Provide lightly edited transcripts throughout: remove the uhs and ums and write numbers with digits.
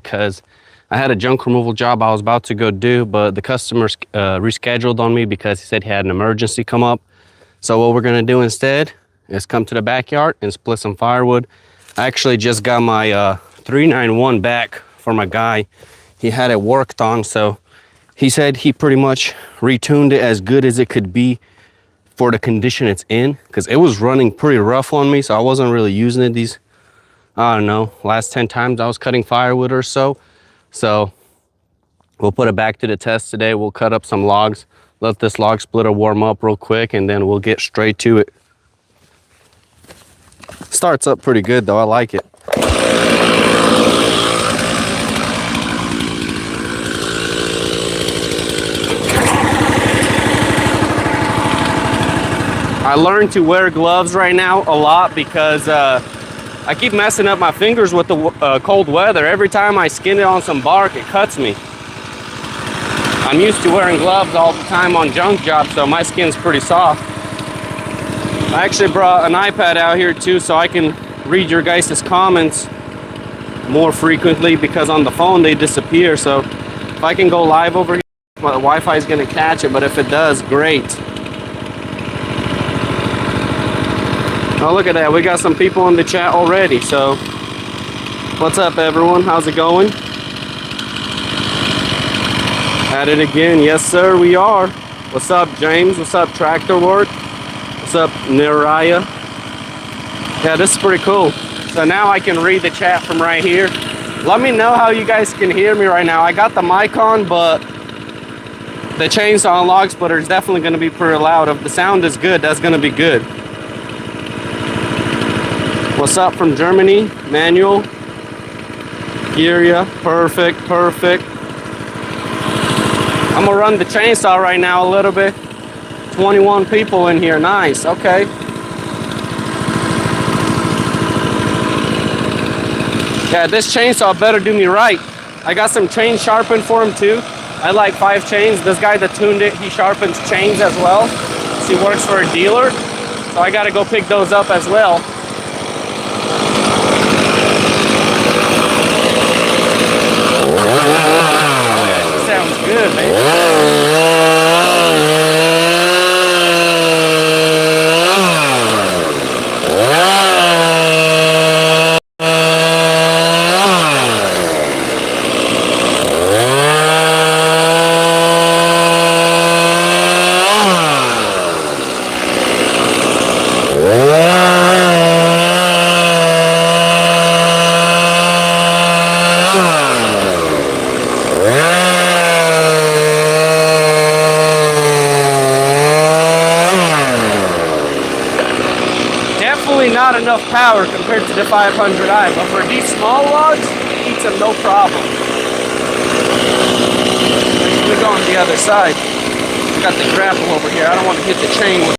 because I had a junk removal job I was about to go do, but the customer rescheduled on me because he said he had an emergency come up. So what we're gonna do instead is come to the backyard and split some firewood. I actually just got my 391 back for my guy. He had it worked on, so he said he pretty much retuned it as good as it could be for the condition it's in, because it was running pretty rough on me, so I wasn't really using it these, I don't know, last 10 times I was cutting firewood or so. So we'll put it back to the test today. We'll cut up some logs, let this log splitter warm up real quick, and then we'll get straight to it. Starts up pretty good though, I like it. I learned to wear gloves right now a lot because I keep messing up my fingers with the cold weather. Every time I skin it on some bark, it cuts me. I'm used to wearing gloves all the time on junk jobs, so my skin's pretty soft. I actually brought an iPad out here too, so I can read your guys' comments more frequently, because on the phone they disappear. So if I can go live over here, my Wi-Fi is gonna catch it, but if it does, great. Oh, look at that, we got some people in the chat already. So what's up everyone, how's it going? At it again, yes sir, we are. What's up James, what's up Tractor Work, what's up Niraya? Yeah, this is pretty cool. So now I can read the chat from right here. Let me know how you guys can hear me right now. I got the mic on, but the chainsaw and log splitter is definitely going to be pretty loud. If the sound is good, that's going to be good. What's up from Germany? Manuel? Giria? Perfect, perfect. I'm gonna run the chainsaw right now a little bit. 21 people in here, nice, okay. Yeah, this chainsaw better do me right. I got some chain sharpened for him too. I like 5 chains. This guy that tuned it, he sharpens chains as well. So he works for a dealer. So I gotta go pick those up as well. Sounds good, man. Not enough power compared to the 500i, but for these small logs, it eats them no problem. We go on the other side. We got the grapple over here. I don't want to hit the chain with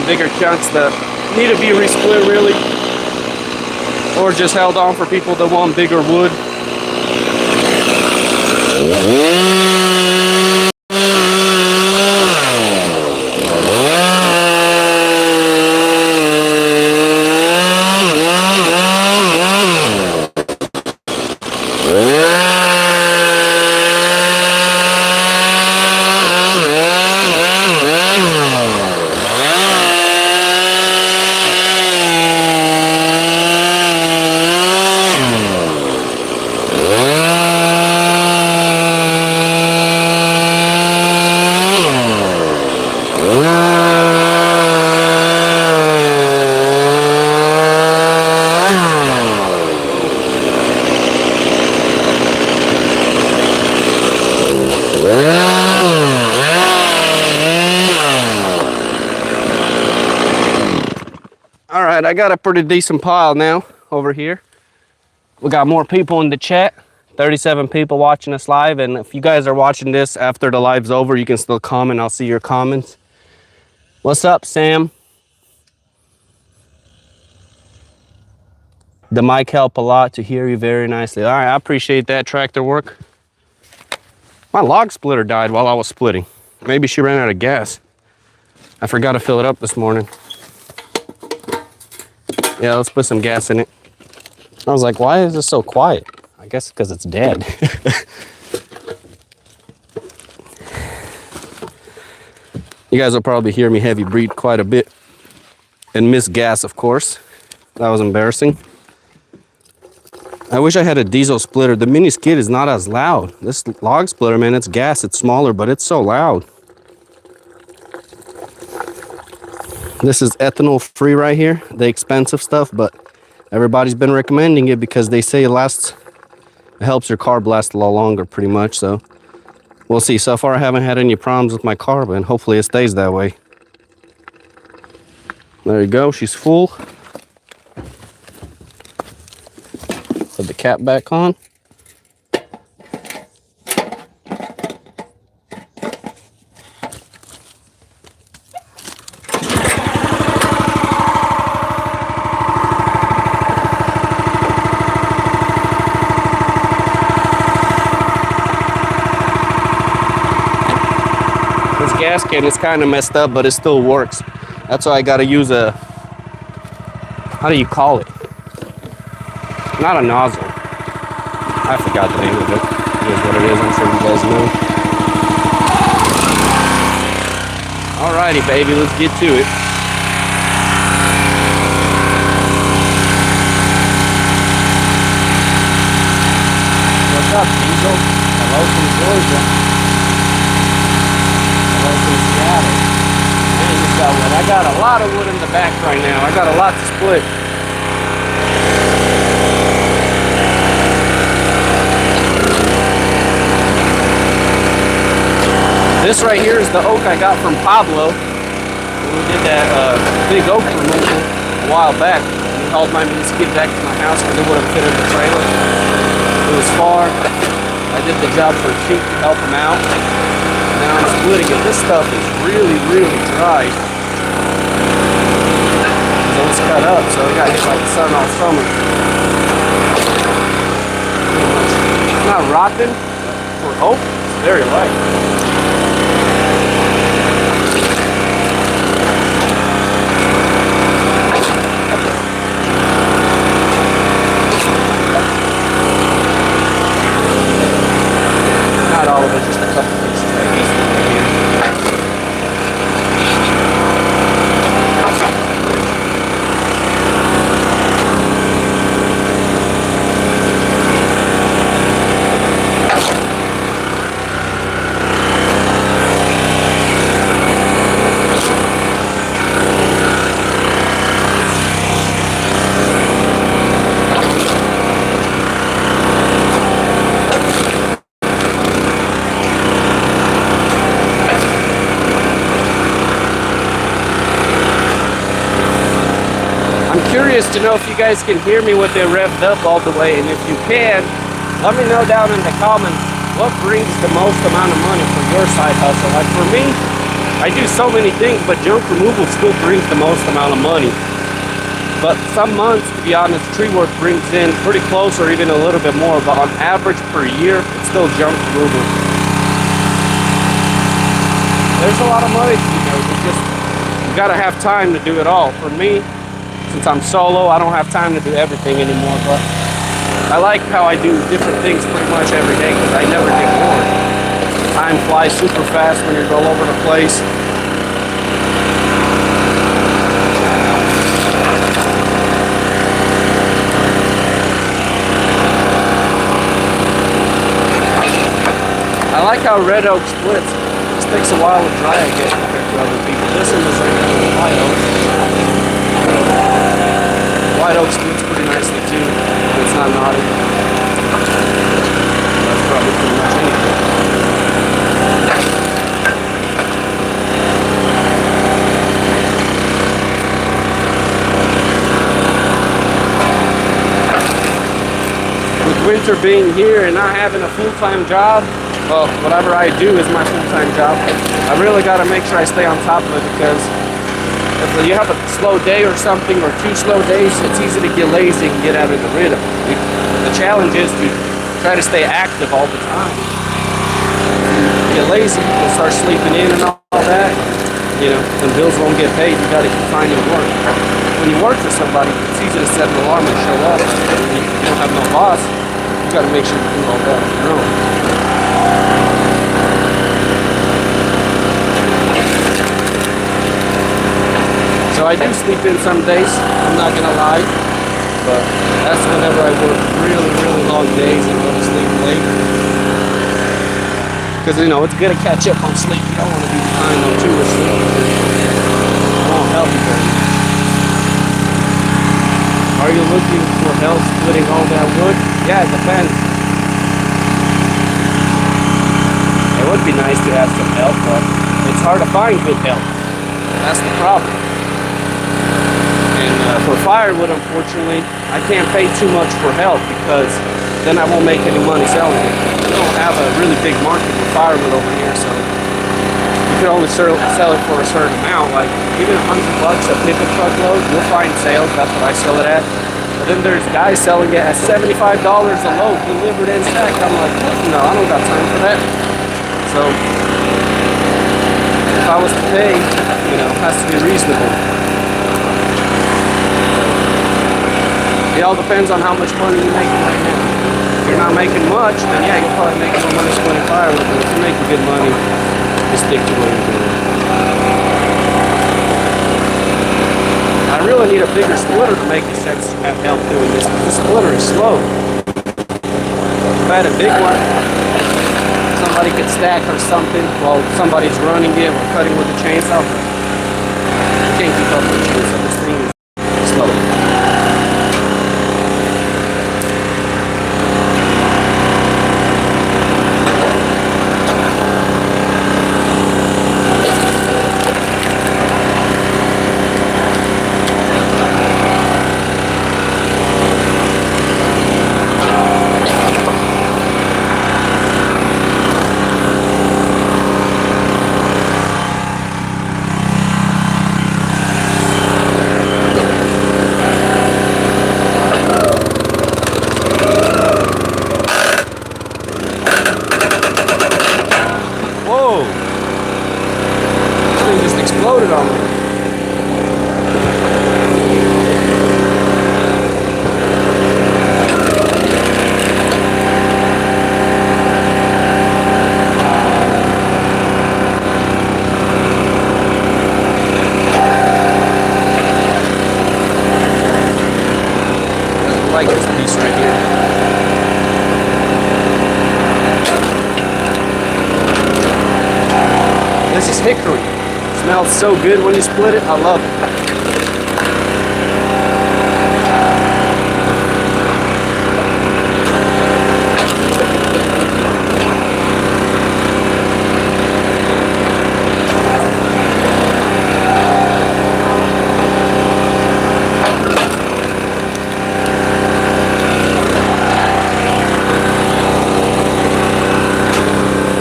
bigger chunks that need to be resplit really, or just held on for people that want bigger wood. right, I got a pretty decent pile now over here. We got more people in the chat. 37 people watching us live, and if you guys are watching this after the live's over, you can still comment. I'll see your comments. What's up, Sam? The mic help a lot to hear you very nicely. All right, I appreciate that tractor work. My log splitter died while I was splitting. Maybe she ran out of gas. I forgot to fill it up this morning. Yeah, let's put some gas in it. I was like, why is it so quiet? I guess because it's dead. You guys will probably hear me heavy breathe quite a bit and miss gas, of course. That was embarrassing. I wish I had a diesel splitter. The mini skid is not as loud. This log splitter, man, it's gas. It's smaller, but it's so loud. This is ethanol free right here, the expensive stuff, but everybody's been recommending it because they say it helps your carb last a lot longer, pretty much. So we'll see. So far, I haven't had any problems with my carb, and hopefully it stays that way. There you go. She's full. Put the cap back on. Gas can is kind of messed up, but it still works. That's why I got to use a, how do you call it? Not a nozzle. I forgot the name of it. It is what it is. I'm sure you guys know. Alrighty, baby, let's get to it. What's up, Diesel? Hello from Georgia. I got a lot of wood in the back right now. I got a lot to split. This right here is the oak I got from Pablo. We did that big oak removal a while back. He hauled my mini skid back to my house because it wouldn't fit in the trailer. It was far. I did the job for cheap to help him out. Now I'm splitting it. This stuff is really, really dry. So it's cut up, so it got hit by the sun all summer. It's not rotten, but for oak, it's very light. Not all of it, just a couple pieces like these right here. Curious to know if you guys can hear me with it revved up all the way, and if you can, let me know down in the comments what brings the most amount of money for your side hustle. Like for me, I do so many things, but junk removal still brings the most amount of money. But some months, to be honest, tree work brings in pretty close or even a little bit more, but on average per year, it's still junk removal. There's a lot of money to be made. You gotta have time to do it all. For me, since I'm solo, I don't have time to do everything anymore, but I like how I do different things pretty much every day because I never get bored. Time flies super fast when you're all over the place. I like how red oak splits. This takes a while to dry again compared to other people. This one is like white oak. White oak splits pretty nicely too. It's not knotty. That's probably pretty much anything. winter being here and not having a full-time job, well, whatever I do is my full-time job. I really got to make sure I stay on top of it, because if you have a slow day or something, or 2 slow days, it's easy to get lazy and get out of the rhythm. The challenge is to try to stay active all the time. Get lazy, you'll start sleeping in and all that. You know, when bills won't get paid, you got to keep finding work. When you work for somebody, it's easy to set an alarm and show up. When you don't have no boss, you got to make sure you do all that on your own. So I do sleep in some days, I'm not gonna lie, but that's whenever I work really long days and go to sleep late. Because, you know, it's good to catch up on sleep. You don't want to be behind on too much sleep. It won't help you very much. Are you looking for help splitting all that wood? Yeah, it depends. It would be nice to have some help, but it's hard to find good help. That's the problem. For firewood, unfortunately, I can't pay too much for help, because then I won't make any money selling it. We don't have a really big market for firewood over here, so you can only sell it for a certain amount. Like even $100 a pickup truckload, you'll find sales. That's what I sell it at. But then there's guys selling it at $75 a load, delivered and stacked. I'm like, no, I don't got time for that. So if I was to pay, you know, it has to be reasonable. It all depends on how much money you're making right now. If you're not making much, then yeah, you'll probably make more money splitting firewood. But if you're making good money, just stick to what you're doing. I really need a bigger splitter to make sense to have help doing this. This splitter is slow. If I had a big one, somebody could stack or something while somebody's running it or cutting with a chainsaw. You can't keep up with the chainsaw. This thing is slow. Exploded on me. I like this piece right here. This is hickory. Smells so good when you split it. I love it.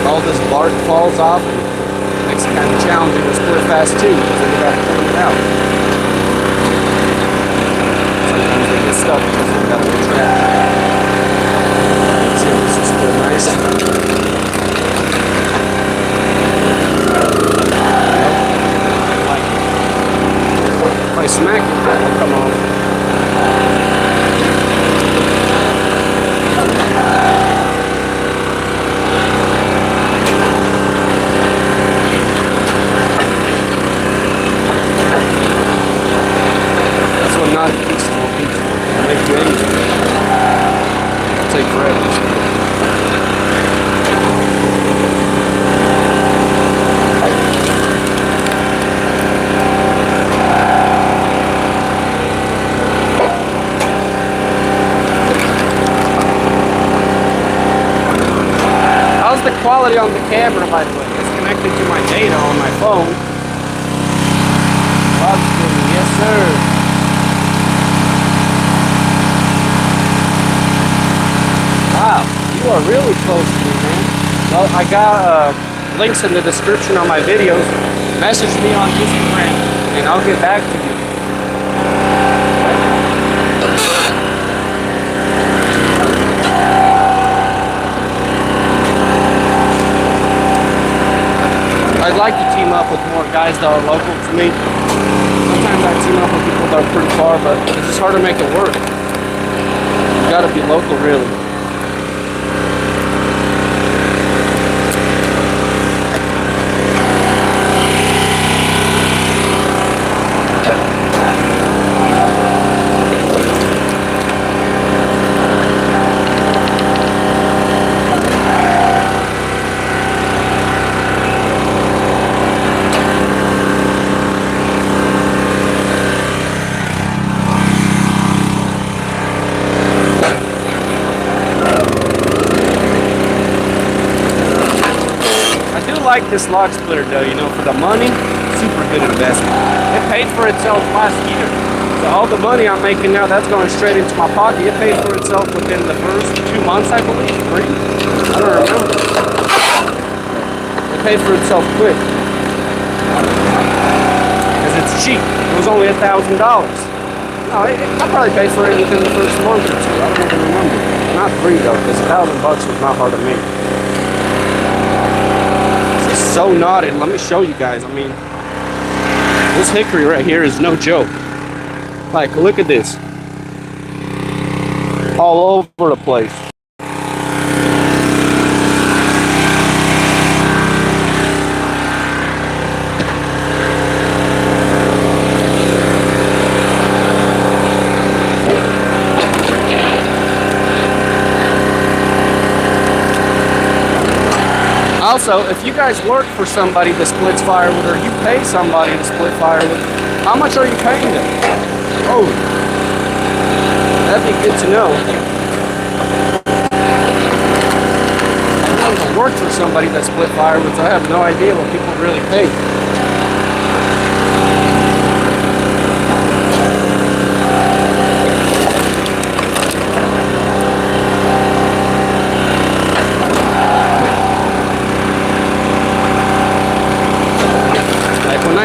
All this bark falls off and makes it kind of challenging to split fast too, because then you got to clean it out. Sometimes they get stuck because they've got a little trap. Let's see if this is split nice. If I smack it, it'll come off. Not peaceful people. It'll make you angry. It'll take forever. How's the quality on the camera, by the way? It's connected to my data on my phone. Yes, sir. You are really close to me, man. Well, I got links in the description on my videos. Message me on Instagram, and I'll get back to you. I'd like to team up with more guys that are local to me. Sometimes I team up with people that are pretty far, but it's just hard to make it work. You gotta be local, really. Like this log splitter though, you know, for the money, super good investment. It paid for itself last year. So all the money I'm making now, that's going straight into my pocket. It paid for itself within the first 2 months, I believe, 3. I don't remember. It paid for itself quick. Because it's cheap. It was only $1,000. No, I probably paid for it within the first month or 2. I don't even remember. Not 3 though, because $1,000 was not hard to make. So knotted. Let me show you guys. I mean, this hickory right here is no joke. Like, look at this. All over the place. Also, if you guys work for somebody that splits firewood, or you pay somebody to split firewood, how much are you paying them? Oh, that'd be good to know. I never worked for somebody that split firewood, so I have no idea what people really pay.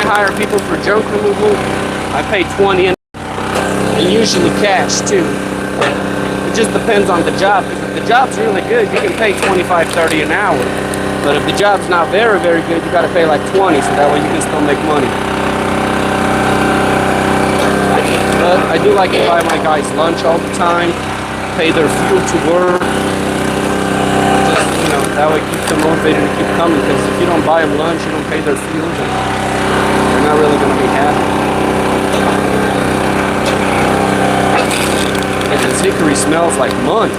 Hire people for junk removal, I pay 20 and usually cash too. It just depends on the job, because if the job's really good, you can pay 25, 30 an hour. But if the job's not very, very good, you gotta pay like 20, so that way you can still make money. But I do like to buy my guys lunch all the time, pay their fuel to work. Just, you know, that way keep them motivated to keep coming, because if you don't buy them lunch, you don't pay their fuel, they're not really going to be happy. And this hickory smells like money.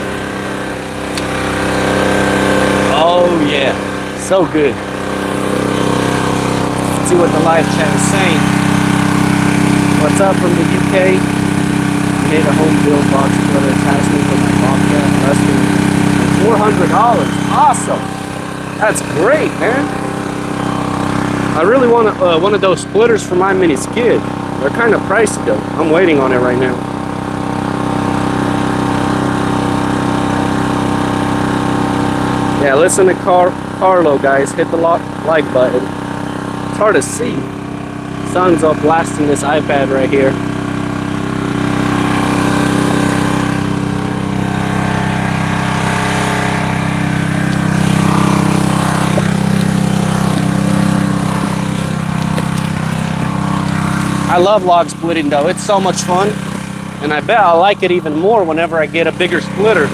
Oh yeah, so good. Let's see what the live chat is saying. What's up from the UK? I made a home build box splitter attachment for my Bobcat Husky. $400. Awesome. That's great, man. I really want one of those splitters for my mini skid. They're kind of pricey though. I'm waiting on it right now. Yeah, listen to Carlo, guys. Hit the like button. It's hard to see. Sun's up blasting this iPad right here. I love log splitting though, it's so much fun, and I bet I'll like it even more whenever I get a bigger splitter.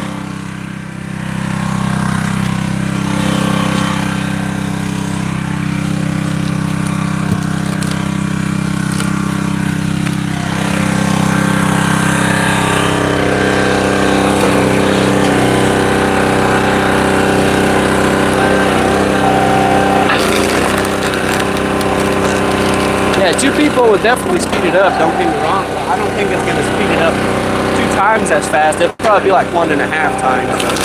Yeah, 2 people would definitely speed it up, don't get me wrong. I don't think it's going to speed it up 2 times as fast. It'll probably be like 1.5 times.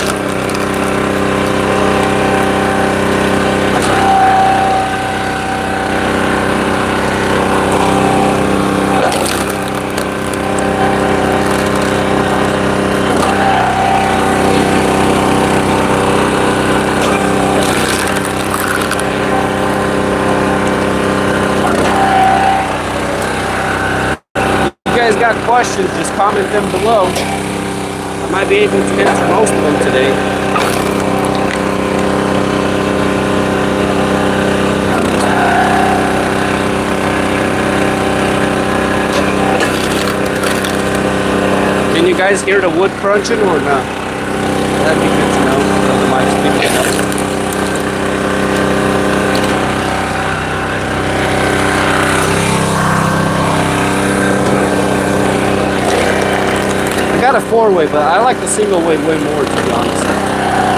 questions, just comment them below. I might be able to answer most of them today. Can you guys hear the wood crunching or not? That'd be good to know. The mic's picking it up. I got a 4-way, but I like the single way way more, to be honest.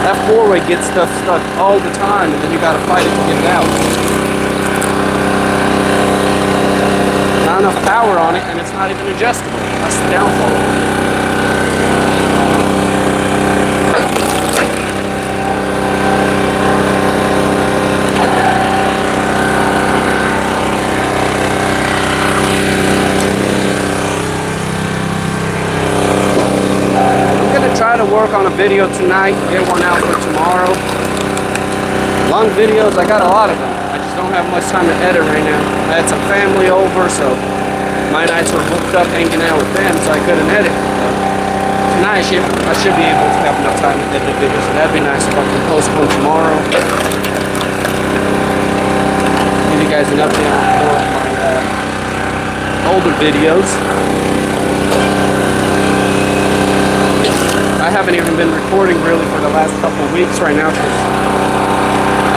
That 4-way gets stuff stuck all the time, and then you gotta fight it to get it out. Not enough power on it, and it's not even adjustable. That's the downfall. Try to work on a video tonight, get one out for tomorrow. Long videos, I got a lot of them. I just don't have much time to edit right now. I had some family over, so my nights were booked up hanging out with them, so I couldn't edit. Tonight I should be able to have enough time to edit the videos, so that'd be nice if I can post one tomorrow. Give you guys an update on more of my older videos. I haven't even been recording really for the last couple of weeks right now because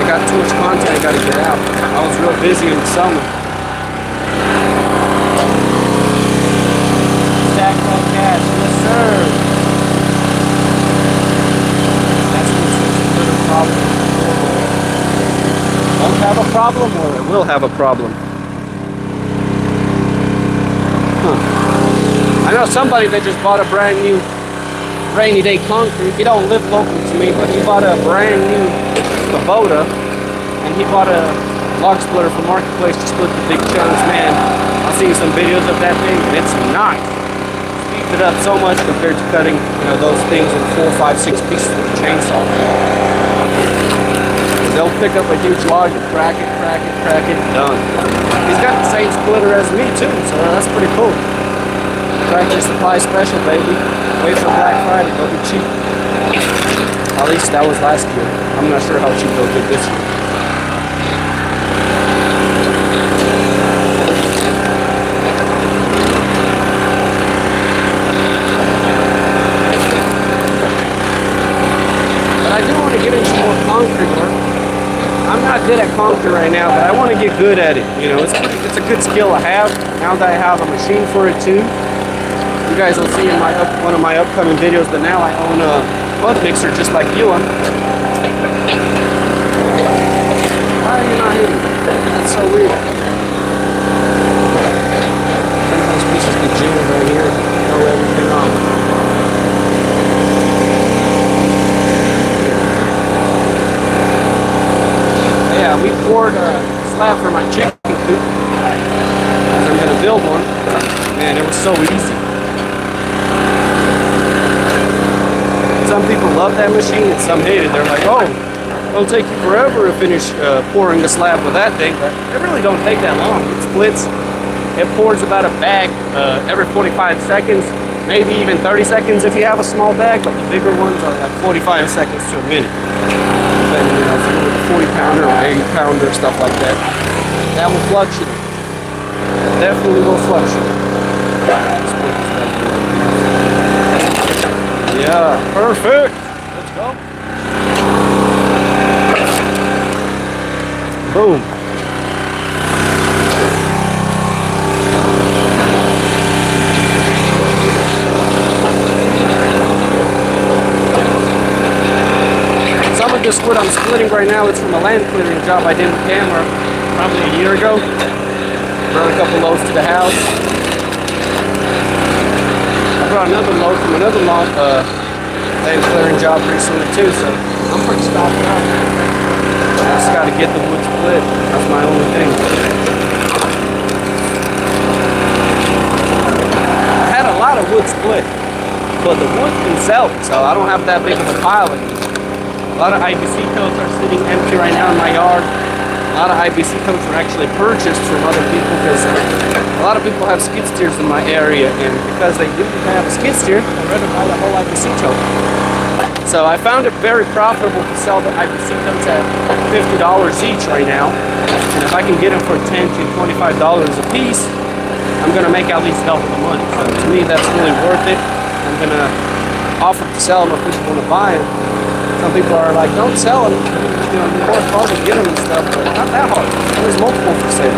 I got too much content I got to get out. I was real busy in the summer. Stack on cash, yes sir. That's what's a problem. Won't have a problem or it will have a problem. Huh. I know somebody that just bought a brand new rainy day concrete. He don't live local to me, but he bought a brand new Kubota, and he bought a log splitter from Marketplace to split the big chunks. Man, I've seen some videos of that thing, and it's nice. Speeds it up so much compared to cutting, those things in 4, 5, 6 pieces with a chainsaw. They'll pick up a huge log and crack it, done. He's got the same splitter as me too, so that's pretty cool. Tractor Supply special, baby. Wait for Black Friday, they'll be cheap. At least that was last year. I'm not sure how cheap they'll get this year. But I do want to get into more concrete work. I'm not good at concrete right now, but I want to get good at it. It's a good skill to have. Now that I have a machine for it too. You guys will see in one of my upcoming videos, but now I own a mud mixer just like you. Why are you not hitting? That's so weird. Sometimes pieces get jammed right here and throw everything off. Yeah, we poured a slab for my chicken coop. I'm going to build one. Man, it was so easy. Some people love that machine and some hate it. They're like, oh, it'll take you forever to finish pouring the slab with that thing. But it really don't take that long. It splits. It pours about a bag every 45 seconds, maybe even 30 seconds if you have a small bag, but the bigger ones are like 45 seconds to a minute. Then, if you're with a 40-pounder or 80-pounder, stuff like that, that will fluctuate. It definitely will fluctuate. Yeah, perfect. Let's go. Boom. Some of this wood I'm splitting right now, it's from a land clearing job I did with camera probably a year ago. Brought a couple loads to the house. I brought another load from another land clearing job recently too, so I'm pretty stocked up. I just got to get the wood split. That's my only thing. I had a lot of wood split, but the wood's been selling, so I don't have that big of a pile anymore. A lot of IBC coats are sitting empty right now in my yard. A lot of IBC totes were actually purchased from other people because a lot of people have skid steers in my area, and because they do have a skid steer, I'd rather buy the whole IBC tote. So I found it very profitable to sell the IBC totes at $50 each right now. And if I can get them for $10 to $25 a piece, I'm gonna make at least double the money. So to me, that's really worth it. I'm gonna offer to sell them if people wanna buy them. Some people are like, don't sell them. You know, you work hard to get them and stuff, but not that hard. There's multiple for sale.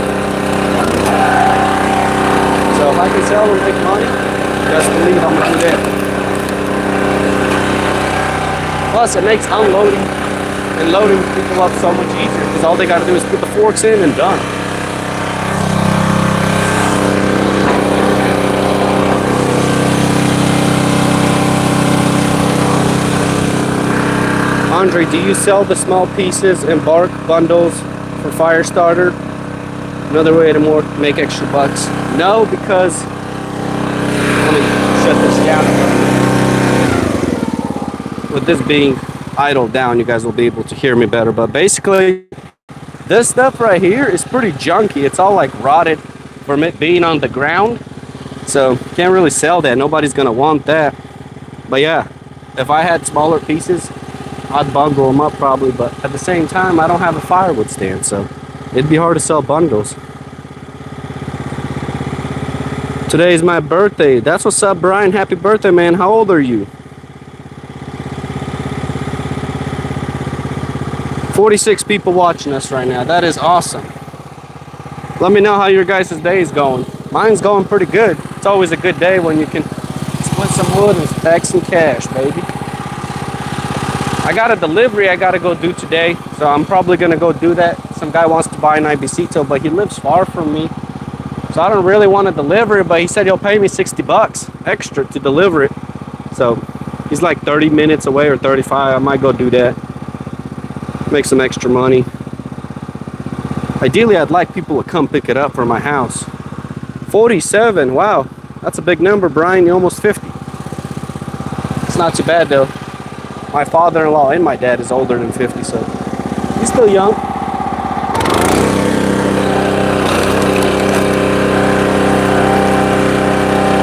So if I can sell them and make money, just believe I'm gonna do that. Plus, it makes unloading and loading people up so much easier because all they got to do is put the forks in and done. Andre, do you sell the small pieces and bark bundles for fire starter? Another way to make extra bucks. No, because let me shut this down. With this being idled down, you guys will be able to hear me better. But basically, this stuff right here is pretty junky. It's all like rotted from it being on the ground. So can't really sell that. Nobody's gonna want that. But yeah, if I had smaller pieces, I'd bundle them up probably. But at the same time, I don't have a firewood stand, so it'd be hard to sell bundles. Today is my birthday. That's what's up, Brian. Happy birthday, man. How old are you? 46 people watching us right now. That is awesome. Let me know how your guys' day is going. Mine's going pretty good. It's always a good day when you can split some wood and stack some cash, baby. I got a delivery I gotta go do today, so I'm probably gonna go do that. Some guy wants to buy an IBC tow, but he lives far from me, so I don't really want to deliver it, but he said he'll pay me 60 bucks extra to deliver it. So he's like 30 minutes away or 35. I might go do that. Make some extra money. Ideally, I'd like people to come pick it up for my house. 47, wow, that's a big number, Brian. You're almost 50. It's not too bad though. My father-in-law and my dad is older than 50, so he's still young.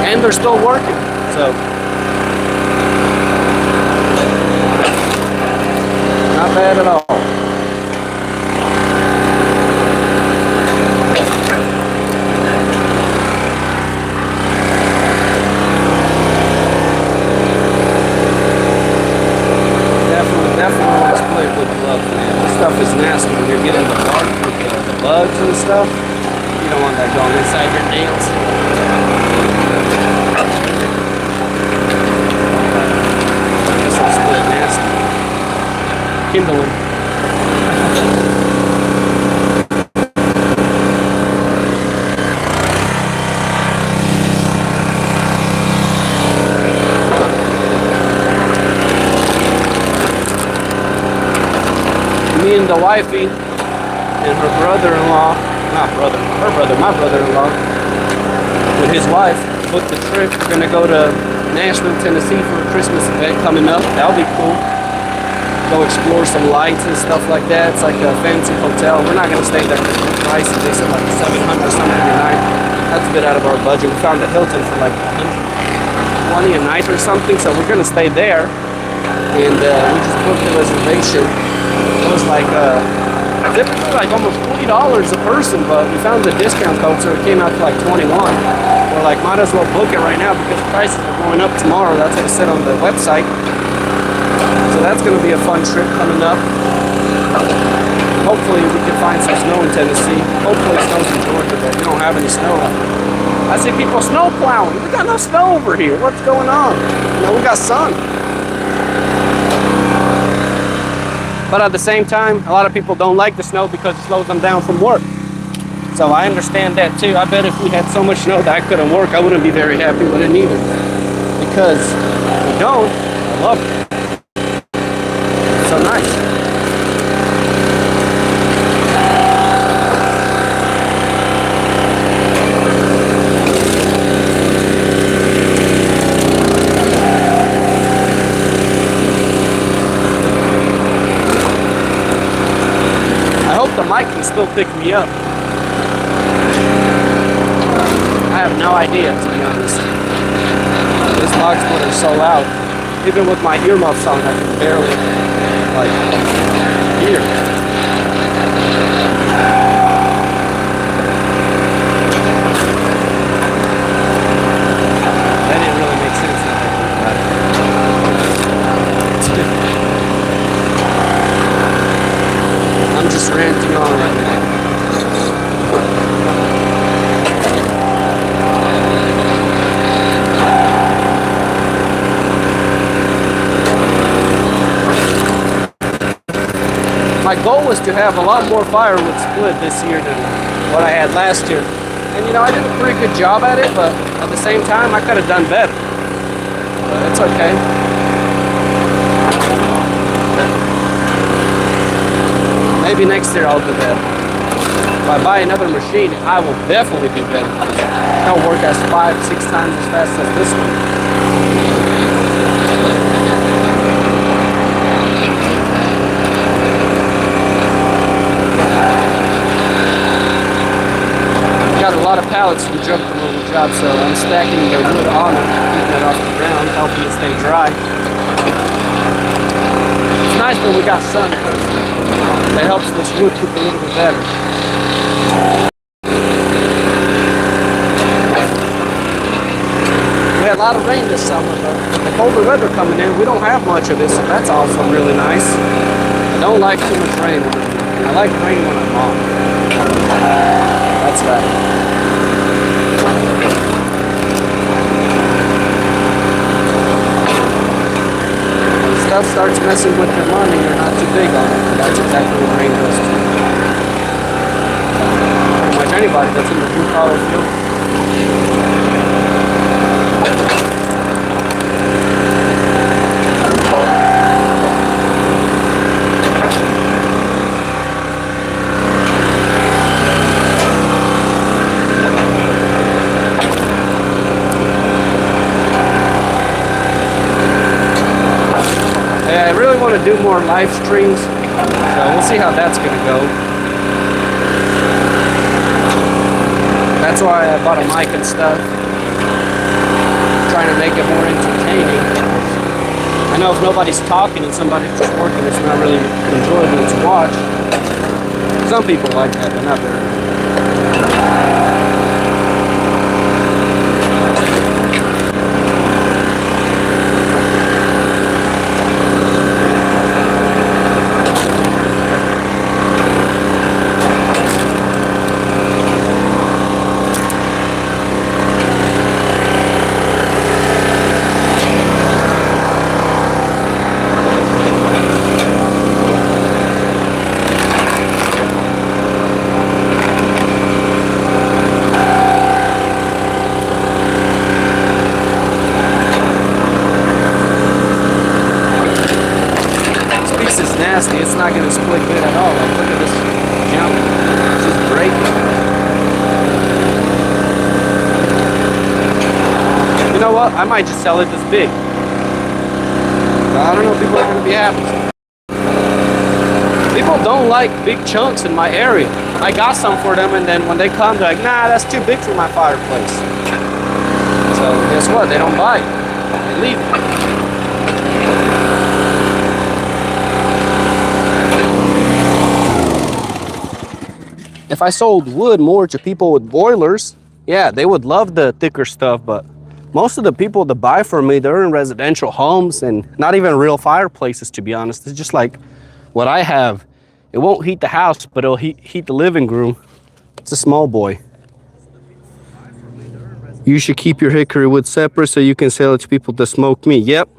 And they're still working, so not bad at all. Definitely want to split with gloves, man. This stuff is nasty when you're getting the bark with the bugs and stuff. You don't want that going inside your nails. This will split nasty. Kindling. Me and the wifey and her brother-in-law, my brother-in-law, with his wife, booked the trip. We're gonna go to Nashville, Tennessee for a Christmas event coming up. That'll be cool. Go explore some lights and stuff like that. It's like a fancy hotel. We're not gonna stay there for the price. They said like $700 something a night. That's a bit out of our budget. We found a Hilton for like $120 a night or something, so we're gonna stay there. And we just booked the reservation. It was like typically like almost $40 a person, but we found the discount code, so it came out to like 21. We're like, might as well book it right now because prices are going up tomorrow. That's what it said on the website. So that's going to be a fun trip coming up. Hopefully we can find some snow in Tennessee. Hopefully it snows in Georgia, but we don't have any snow. I see people snow plowing. We got no snow over here. What's going on? You know, we got sun. But at the same time, a lot of people don't like the snow because it slows them down from work. So I understand that too. I bet if we had so much snow that I couldn't work, I wouldn't be very happy with it either. Because we don't, I love it. It's so nice. hope the mic can still pick me up. I have no idea, to be honest. This log splitter is so loud. Even with my earmuffs on, I can barely, like, hear. That didn't really make sense now that I think about it. I'm just ranting on right now. My goal was to have a lot more firewood split this year than what I had last year. And you know, I did a pretty good job at it, but at the same time, I could have done better. But it's okay. Maybe next year I'll do better. If I buy another machine, I will definitely do better. I'll work as 5-6 times as fast as this one. Got a lot of pallets from junk removal job, so I'm stacking the wood on it, keeping it off the ground, helping it stay dry. It's nice when we got sun, because that helps this wood cook a little bit better. We had a lot of rain this summer, but with the colder weather coming in, we don't have much of it, so that's also really nice. I don't like too much rain. I like rain when I'm off. That's that. When stuff starts messing with your money, you're not too big on it. That's exactly what rain does to you. Pretty much anybody that's in the blue collar field. I really want to do more live streams, so we'll see how that's going to go. That's why I bought a mic and stuff, trying to make it more entertaining. I know if nobody's talking and somebody's just working, it's not really enjoyable to watch. Some people like that, but not very many. Nasty. It's not going to split good at all. Like, look at this jump. It's just breaking. You know what? I might just sell it this big. But I don't know if people are going to be happy. People don't like big chunks in my area. I got some for them, and then when they come, they're like, nah, that's too big for my fireplace. So guess what? They don't buy it. They leave it. If I sold wood more to people with boilers, yeah, they would love the thicker stuff, but most of the people that buy from me, they're in residential homes and not even real fireplaces, to be honest. It's just like what I have. It won't heat the house, but it'll heat the living room. It's a small boy. You should keep your hickory wood separate so you can sell it to people that smoke meat. Yep,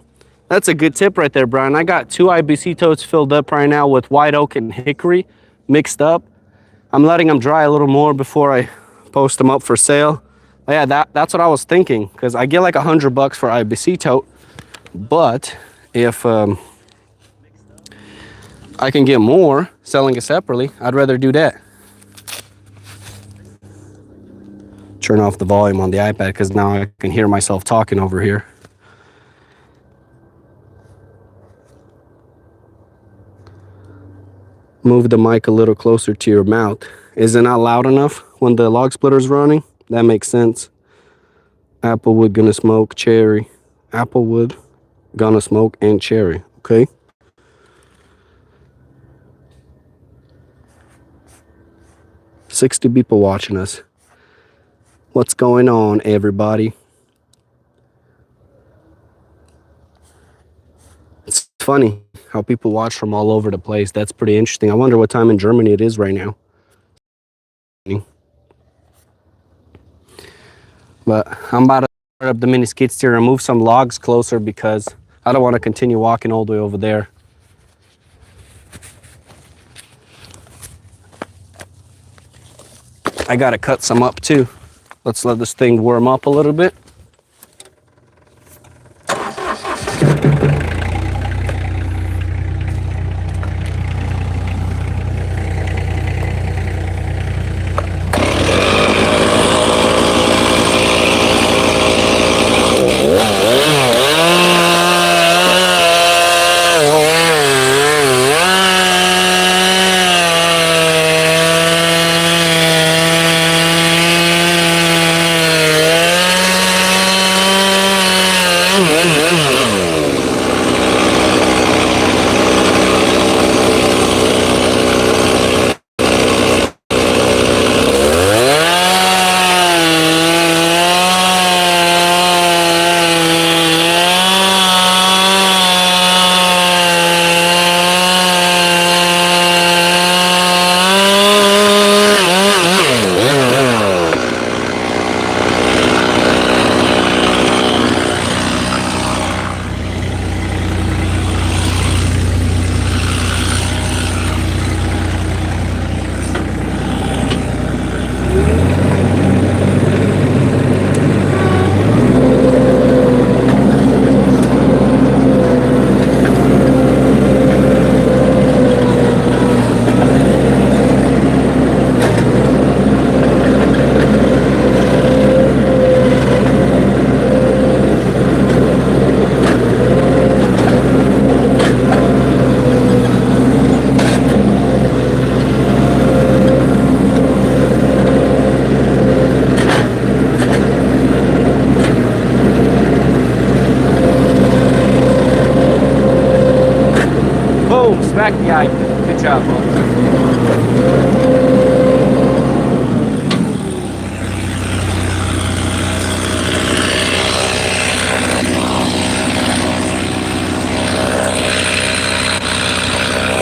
that's a good tip right there, Brian. I got 2 IBC totes filled up right now with white oak and hickory mixed up. I'm letting them dry a little more before I post them up for sale. But yeah, that's what I was thinking, because I get like $100 for IBC tote. But if I can get more selling it separately, I'd rather do that. Turn off the volume on the iPad because now I can hear myself talking over here. Move the mic a little closer to your mouth. Is it not loud enough when the log splitter is running? That makes sense. Applewood gonna smoke, cherry. Applewood gonna smoke and cherry, okay? $60 people watching us. What's going on, everybody? It's funny how people watch from all over the place. That's pretty interesting. I wonder what time in Germany it is right now. But I'm about to start up the mini skid steer and move some logs closer because I don't want to continue walking all the way over there. I gotta cut some up too. Let's let this thing warm up a little bit. Boom, smack the eye. Good job, folks.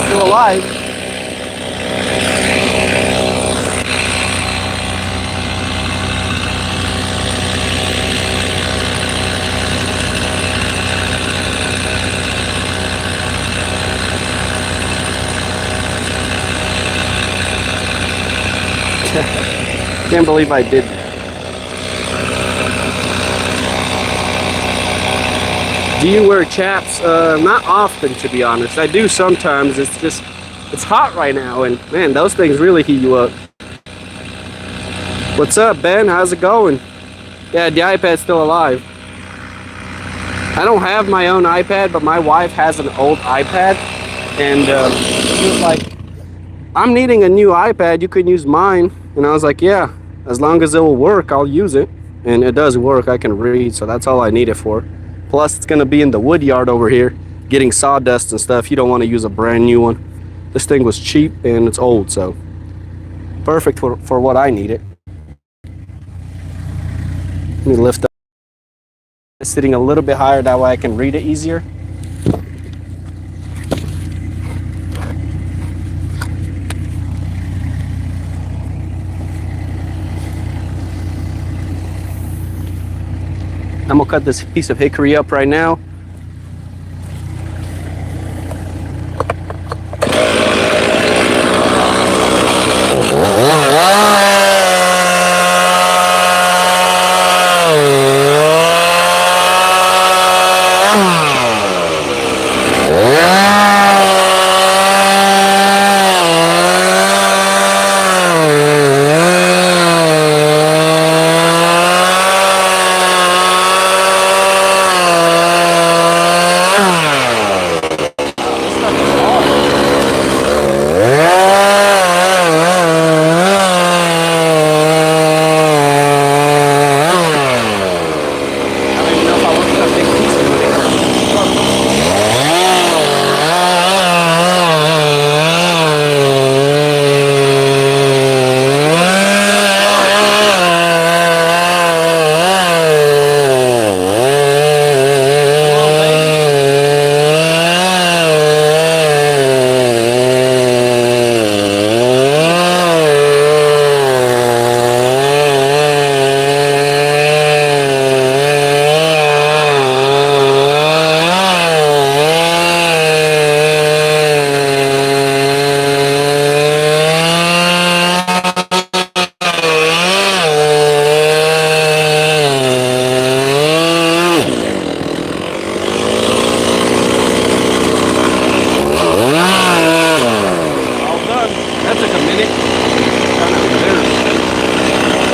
Still alive. Can't believe I did that. Do you wear chaps? Not often, to be honest. I do sometimes. It's hot right now, and man, those things really heat you up. What's up, Ben? How's it going? Yeah, the iPad's still alive. I don't have my own iPad, but my wife has an old iPad, and she was like, I'm needing a new iPad. You can use mine. And I was like, yeah, as long as it will work, I'll use it. And it does work. I can read, so that's all I need it for. Plus, it's going to be in the wood yard over here, getting sawdust and stuff. You don't want to use a brand new one. This thing was cheap, and it's old, so perfect for what I need it. Let me lift up. It's sitting a little bit higher, that way I can read it easier. I'm gonna cut this piece of hickory up right now.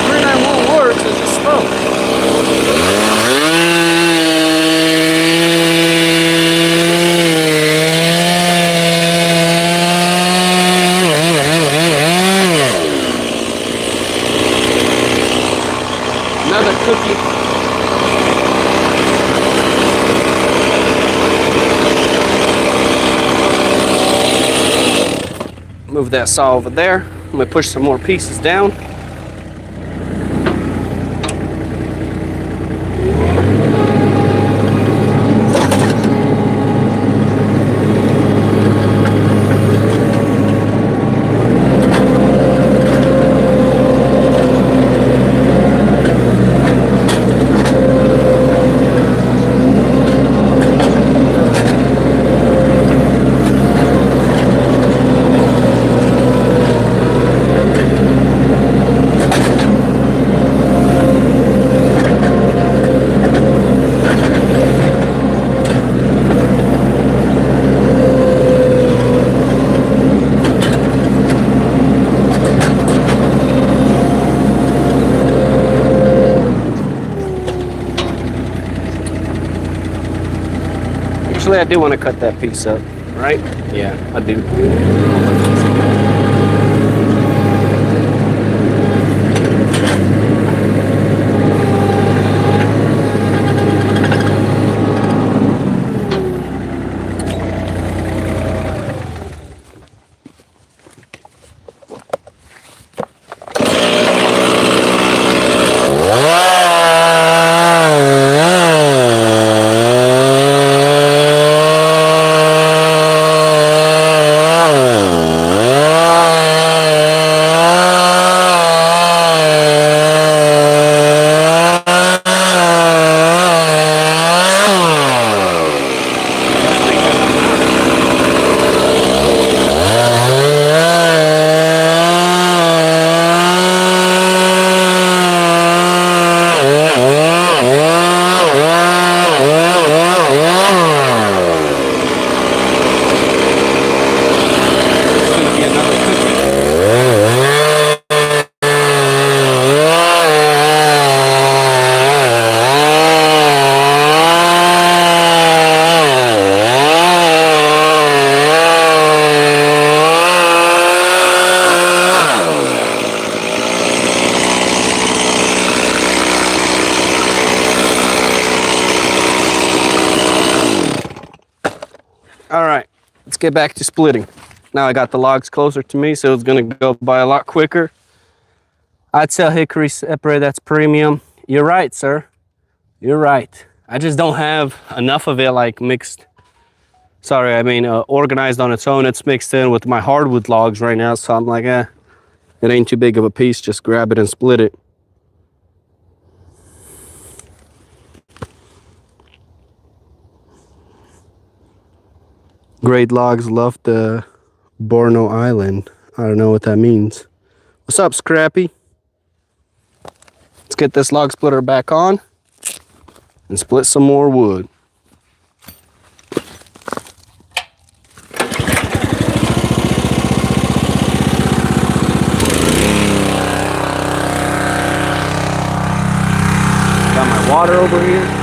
391 works, it's just slow. Another cookie. Move that saw over there. I'm gonna push some more pieces down. Actually, I do want to cut that piece up, right? Yeah, I do. All right, let's get back to splitting. Now I got the logs closer to me, so it's gonna go by a lot quicker. I'd sell hickory separate, that's premium. You're right, sir. You're right. I just don't have enough of it like mixed. Sorry, I mean organized on its own. It's mixed in with my hardwood logs right now, so I'm like, it ain't too big of a piece. Just grab it and split it. Great logs love the Borno Island. I don't know what that means. What's up, Scrappy? Let's get this log splitter back on and split some more wood. Got my water over here.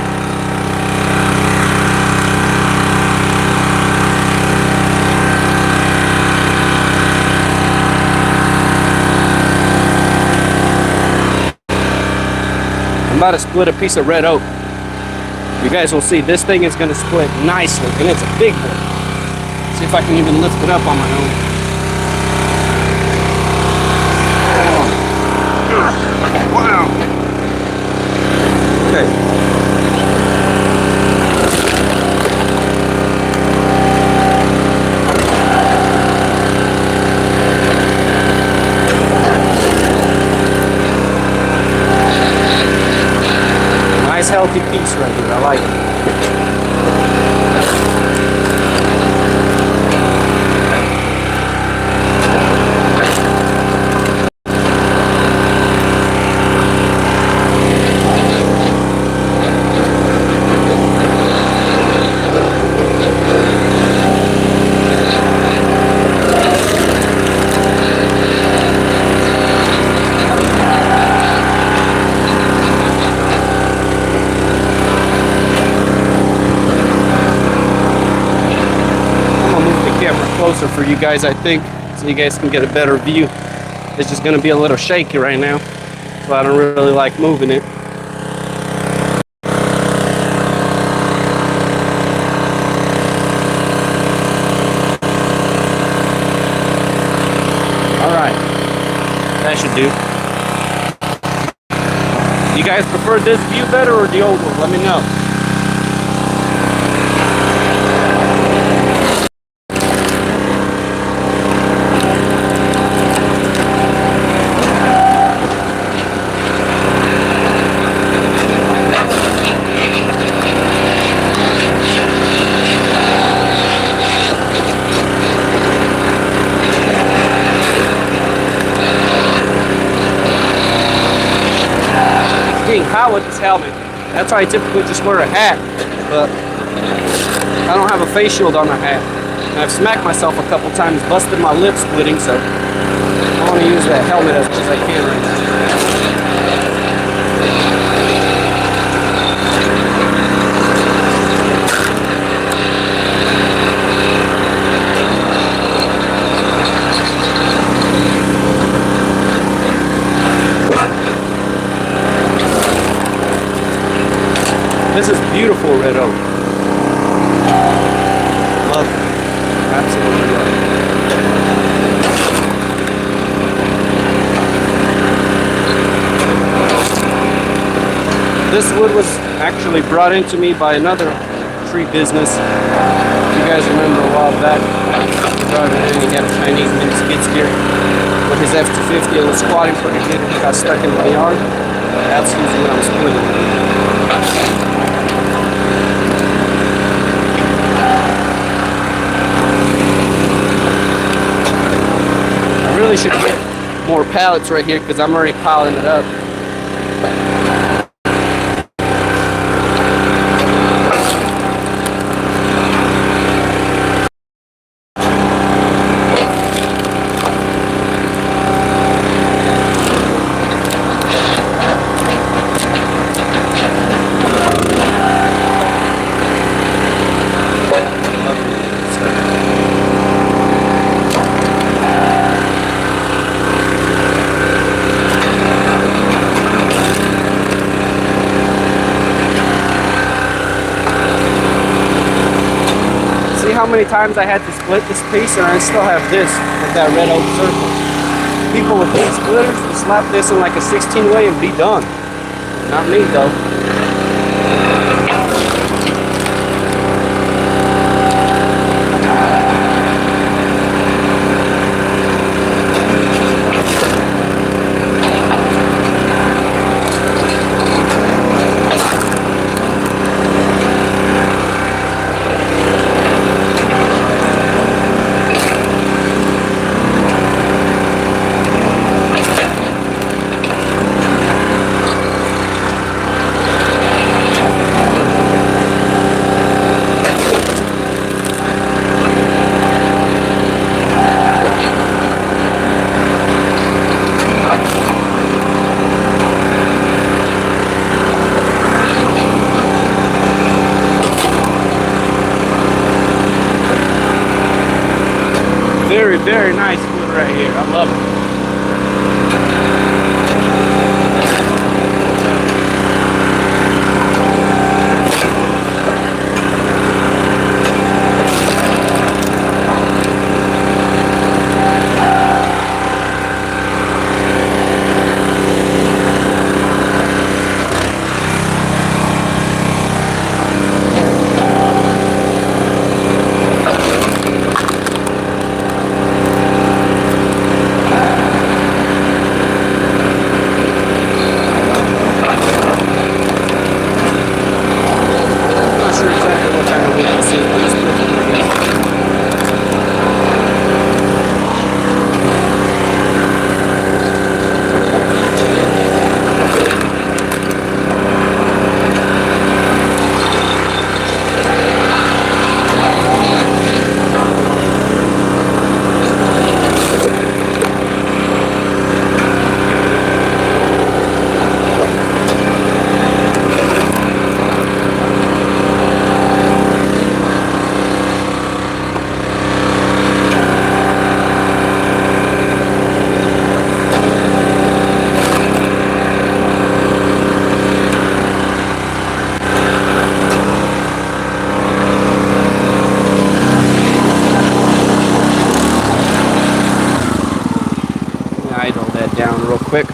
I'm about to split a piece of red oak. You guys will see this thing is going to split nicely, and it's a big one. See if I can even lift it up on my own. Wow. Okay. Nice healthy piece right here. I like it. for you guys, I think, so you guys can get a better view. It's just going to be a little shaky right now, so I don't really like moving it. Alright, that should do. You guys prefer this view better or the old one? Let me know. How with this helmet. That's why I typically just wear a hat, but I don't have a face shield on my hat. And I've smacked myself a couple times, busted my lip splitting, so I want to use that helmet as much as I can right now. This is beautiful red oak. Love it. Absolutely love it. This wood was actually brought into me by another tree business. If you guys remember a while back, he brought it in. He had a Chinese mini skid steer with his F-250. It was squatting pretty good. He got stuck in my yard. That's usually what I'm splitting. I really should get more pallets right here because I'm already piling it up. How many times I had to split this piece, and I still have this with that red oak circle. People with these splitters will slap this in like a 16 way and be done. Not me though. Very, very nice wood right here. I love it. idle that down real quick.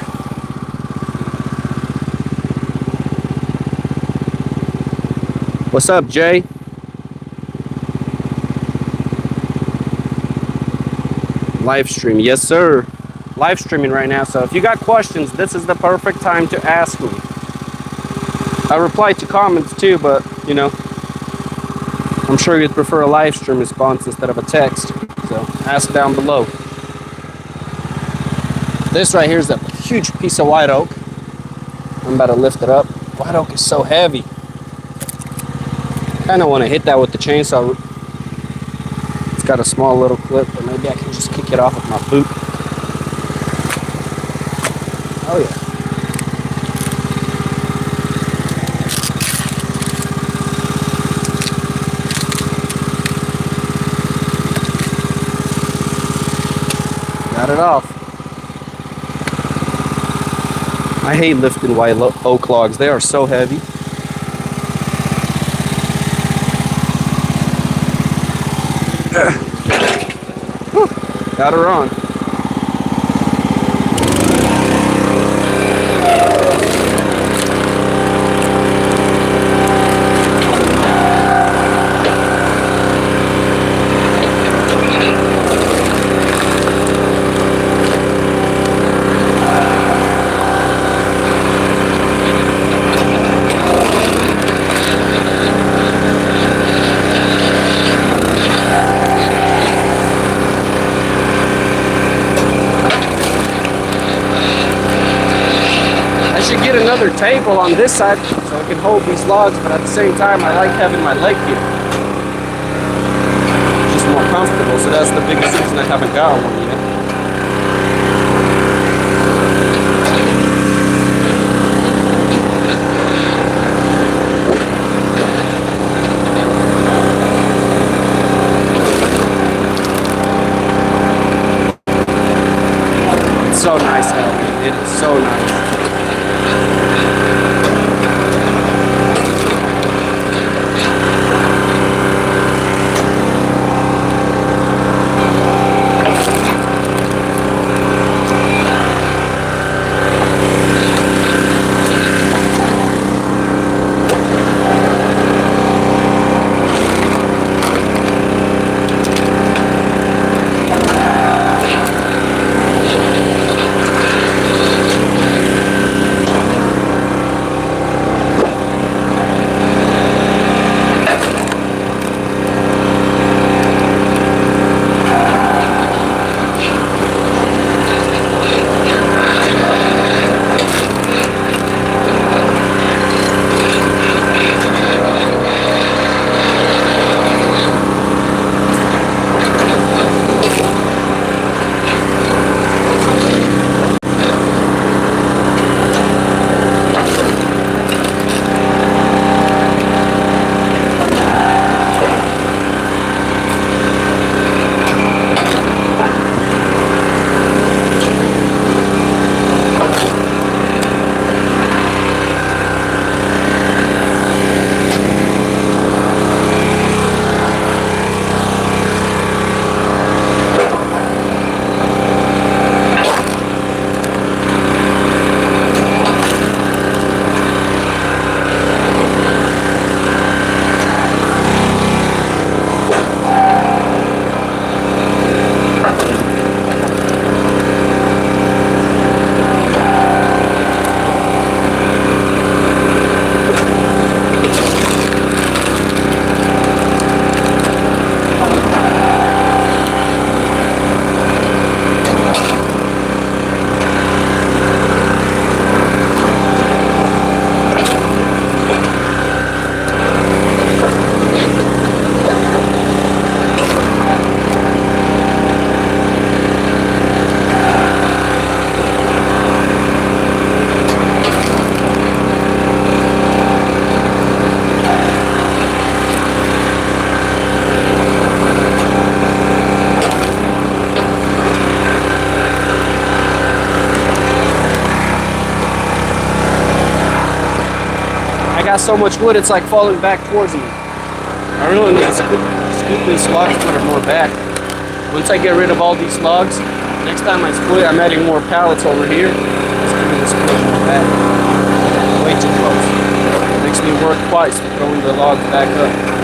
What's up, Jay? Live stream, yes sir. Live streaming right now, so if you got questions, this is the perfect time to ask me. I reply to comments too, but you know, I'm sure you'd prefer a live stream response instead of a text, so ask down below. This right here is a huge piece of white oak. I'm about to lift it up. White oak is so heavy. Kind of want to hit that with the chainsaw. It's got a small little clip, but maybe I can just kick it off with my boot. Oh yeah. Got it off. I hate lifting white oak logs. They are so heavy. Got her on. Another table on this side so I can hold these logs, but at the same time I like having my leg here. It's just more comfortable, so that's the biggest reason I haven't got one yet. It's so nice having it. It is so nice. got so much wood, it's like falling back towards me. I really need to scoop these logs, put them more back. Once I get rid of all these logs, Next time I split, I'm adding more pallets over here. It's gonna be the split in the back. Way too close. Makes me work twice throwing the logs back up.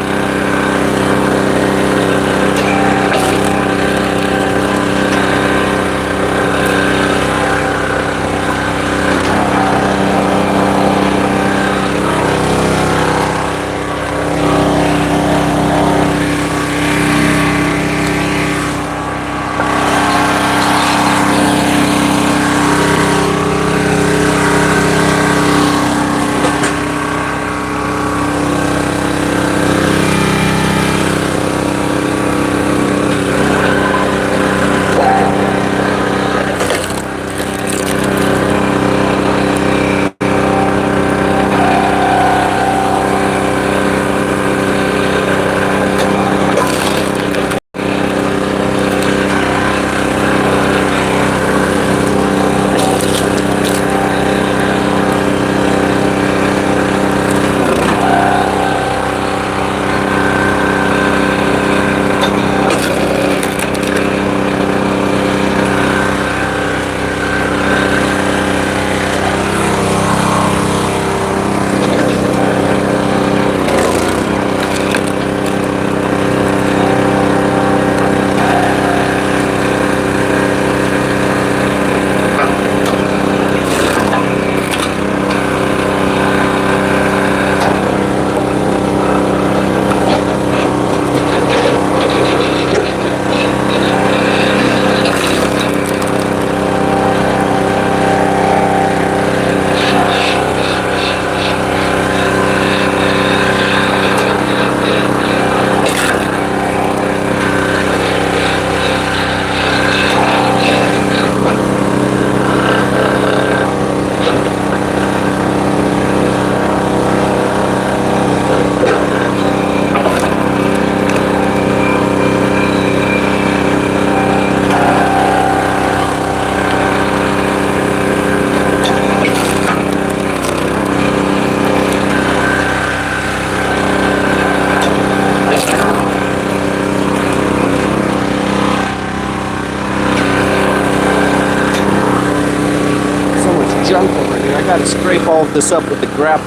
Junk over here. I gotta scrape all of this up with the grapple.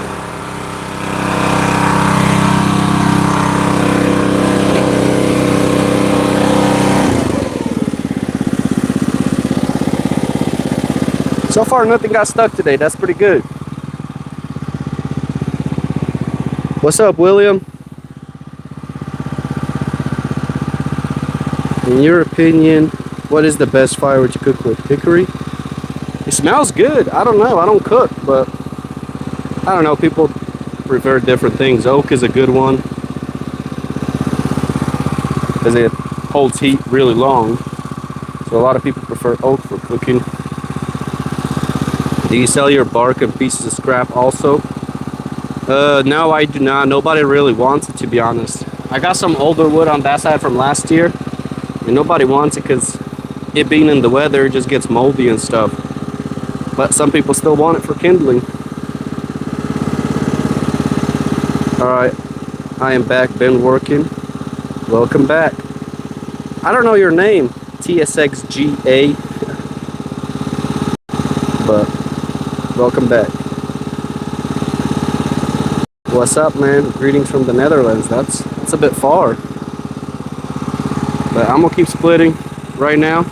So far nothing got stuck today. That's pretty good. What's up, William? In your opinion, what is the best firewood to cook with? Hickory? It smells good. I don't know. I don't cook, but I don't know. People prefer different things. Oak is a good one because it holds heat really long. So a lot of people prefer oak for cooking. Do you sell your bark and pieces of scrap also? No, I do not. Nobody really wants it, to be honest. I got some older wood on that side from last year, and nobody wants it because it being in the weather, it just gets moldy and stuff. But some people still want it for kindling. Alright, I am back, been working. Welcome back. I don't know your name, TSXGA, but welcome back. What's up, man? Greetings from the Netherlands. That's a bit far. But I'm gonna keep splitting right now.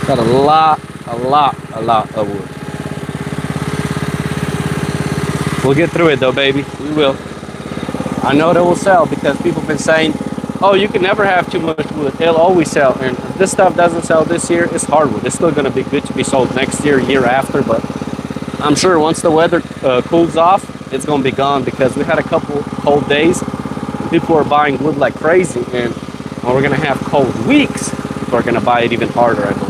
Got a lot of wood. We'll get through it though, baby. We will. I know that will sell because people have been saying, oh, you can never have too much wood. It'll always sell. And if this stuff doesn't sell this year, it's hardwood. It's still gonna be good to be sold next year, year after, but I'm sure once the weather cools off, it's gonna be gone because we had a couple cold days. People are buying wood like crazy, and we're gonna have cold weeks. People are gonna buy it even harder, I believe.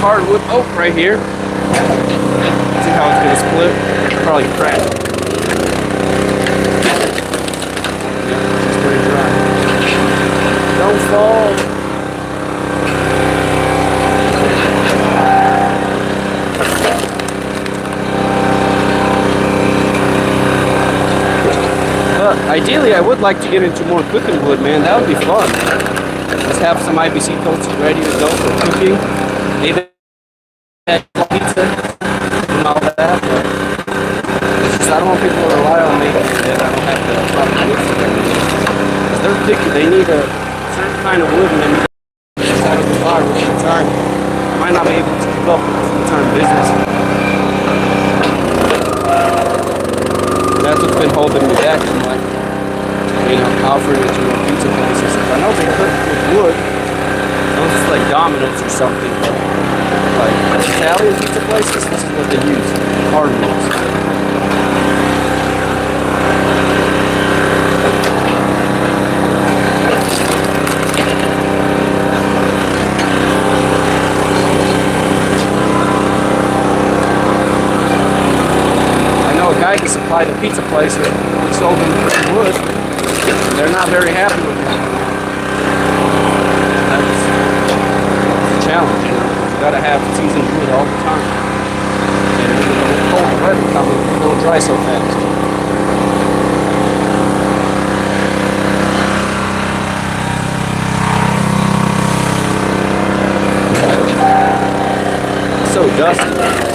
hardwood oak right here. See how it's gonna split? Probably crack. It's pretty dry. Don't fall. But ideally, I would like to get into more cooking wood, man. That would be fun. Just have some IBC coats ready to go for cooking. Maybe pizza and all that. But it's just, I don't want people to rely on me and I don't have the proper wood for them. Because they're picky. They need a certain kind of wood and then it's out of the fire with the time. I might not be able to keep up with the full-time business. That's what's been holding me back from like, offering it to pizza places. I know they cook with wood. Those is like Domino's or something, but like Italian pizza places, this is what they use. Hardwoods. I can supply the pizza place that we sold them for wood. They're not very happy with it. That's a challenge, You gotta have seasoned wood all the time. And with cold weather coming, it don't dry so fast. It's so dusty.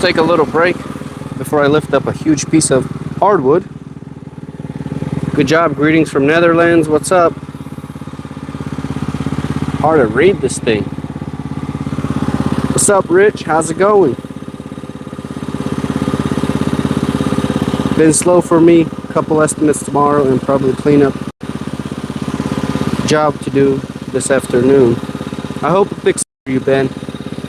take a little break before I lift up a huge piece of hardwood. Good job. Greetings from Netherlands. What's up? Hard to read this thing. What's up, Rich? How's it going? Been slow for me. Couple estimates tomorrow and probably clean up job to do this afternoon. I hope it picks up for you, Ben.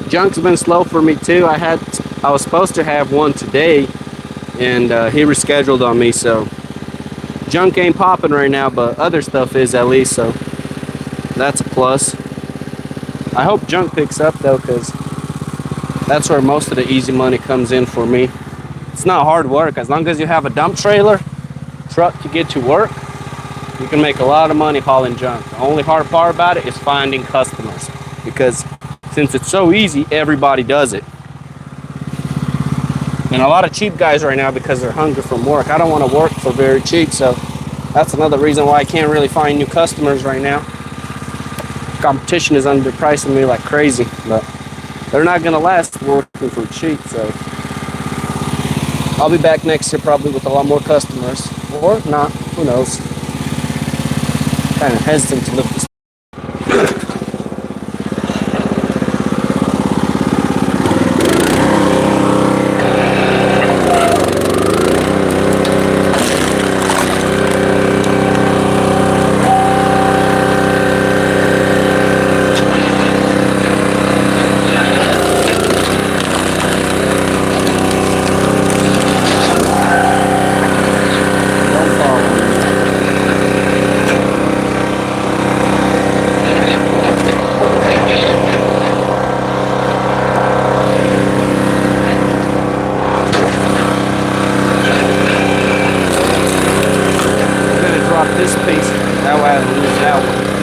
Junk's been slow for me too. I was supposed to have one today and he rescheduled on me, so junk ain't popping right now, but other stuff is at least, so that's a plus. I hope junk picks up though, because that's where most of the easy money comes in for me. It's not hard work. As long as you have a dump trailer truck to get to work, you can make a lot of money hauling junk. The only hard part about it is finding customers, because since it's so easy, everybody does it. And a lot of cheap guys right now, because they're hungry from work. I don't want to work for very cheap, so that's another reason why I can't really find new customers right now. Competition is underpricing me like crazy, but they're not gonna last working for cheap, so I'll be back next year probably with a lot more customers, or not, who knows. Kind of hesitant to lift this. This piece, that way I don't lose that one.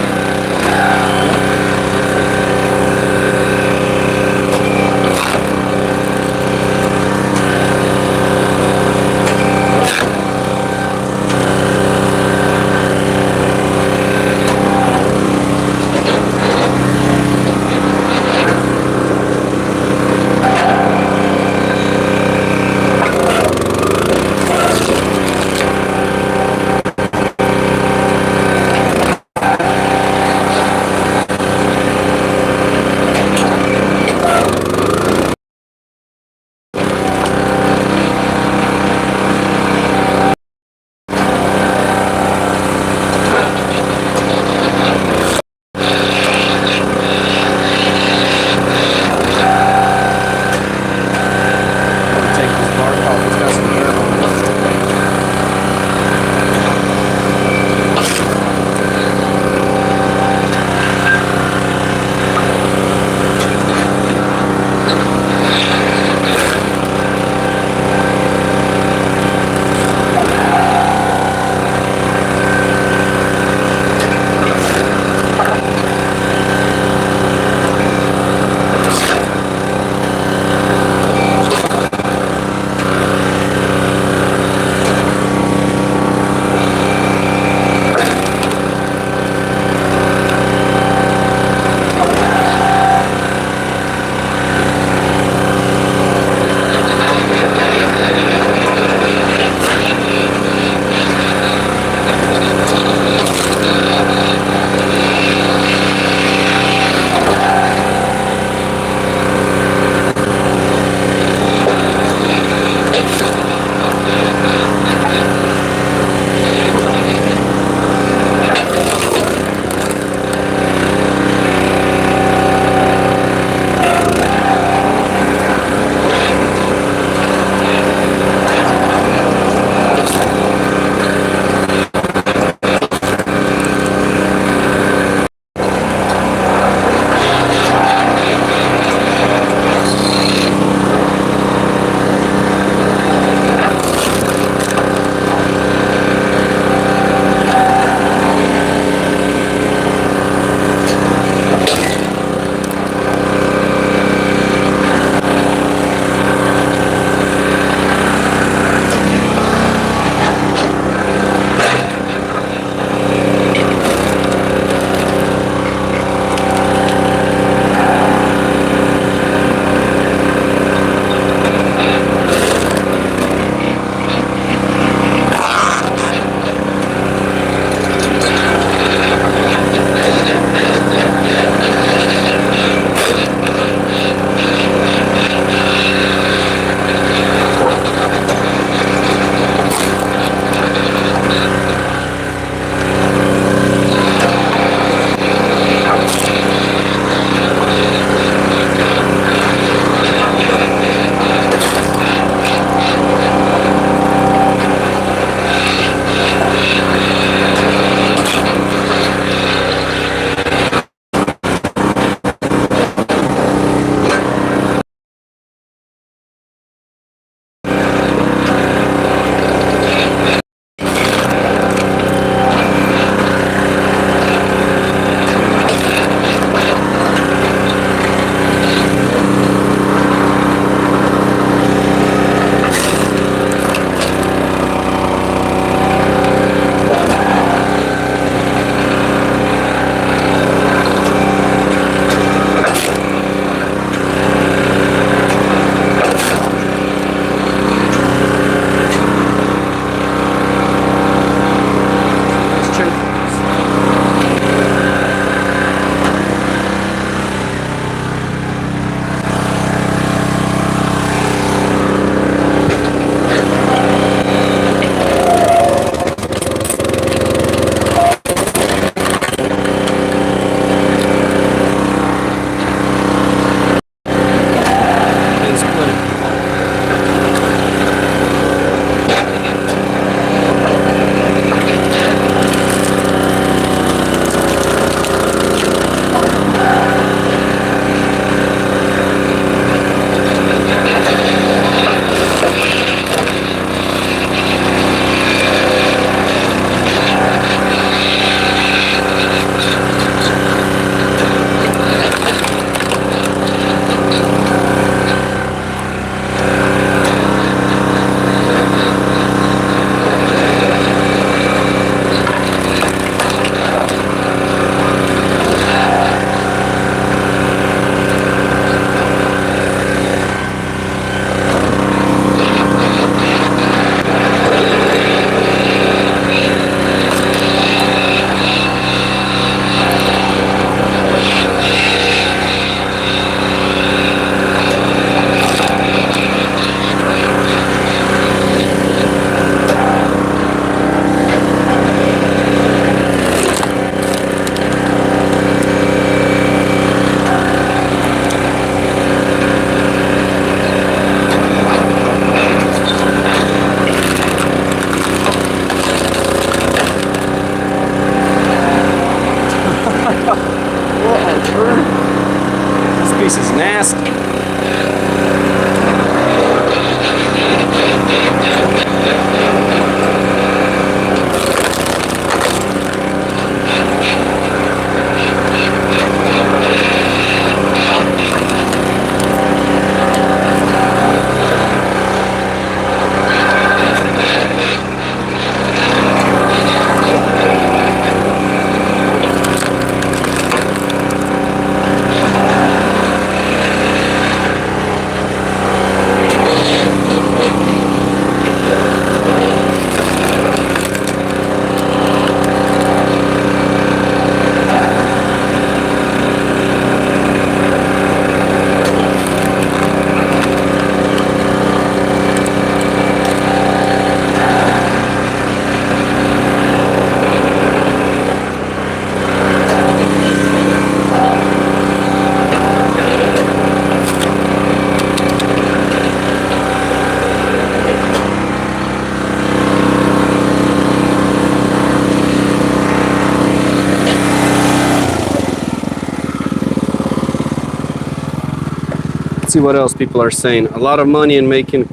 Let's see what else people are saying. A lot of money in making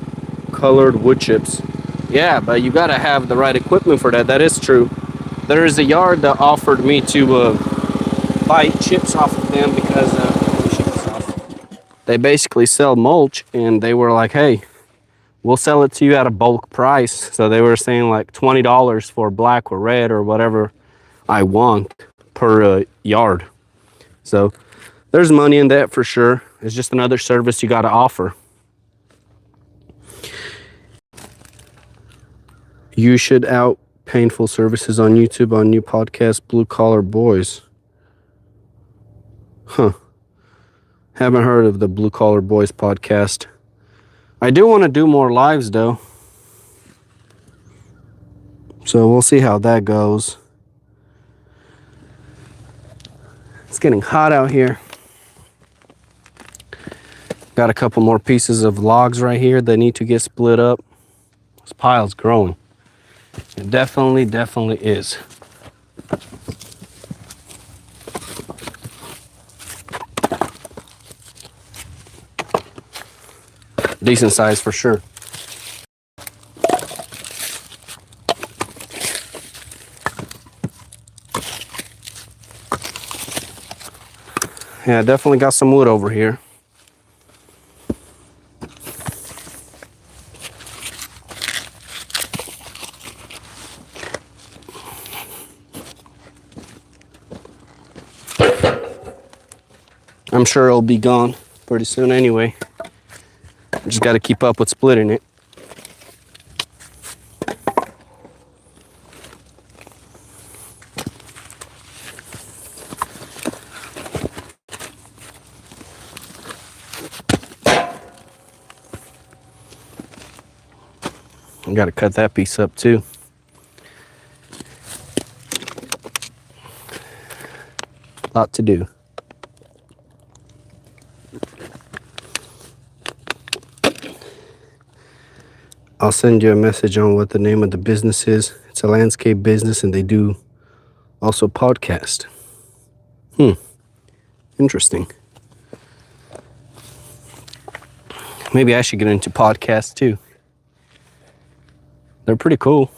colored wood chips. Yeah, but you gotta have the right equipment for that. That is true. There is a yard that offered me to buy chips off of them because they basically sell mulch, and they were like, hey, we'll sell it to you at a bulk price. So they were saying like $20 for black or red or whatever I want per yard. So there's money in that for sure. It's just another service you got to offer. You should out painful services on YouTube on new podcast, Blue Collar Boys. Huh. Haven't heard of the Blue Collar Boys podcast. I do want to do more lives though. So we'll see how that goes. It's getting hot out here. Got a couple more pieces of logs right here that need to get split up. This pile's growing. It definitely is. Decent size for sure. Yeah, definitely got some wood over here. I'm sure it'll be gone pretty soon anyway. Just got to keep up with splitting it. I got to cut that piece up too. Lot to do. I'll send you a message on what the name of the business is. It's a landscape business, and they do also podcast. Interesting. Maybe I should get into podcasts too. They're pretty cool.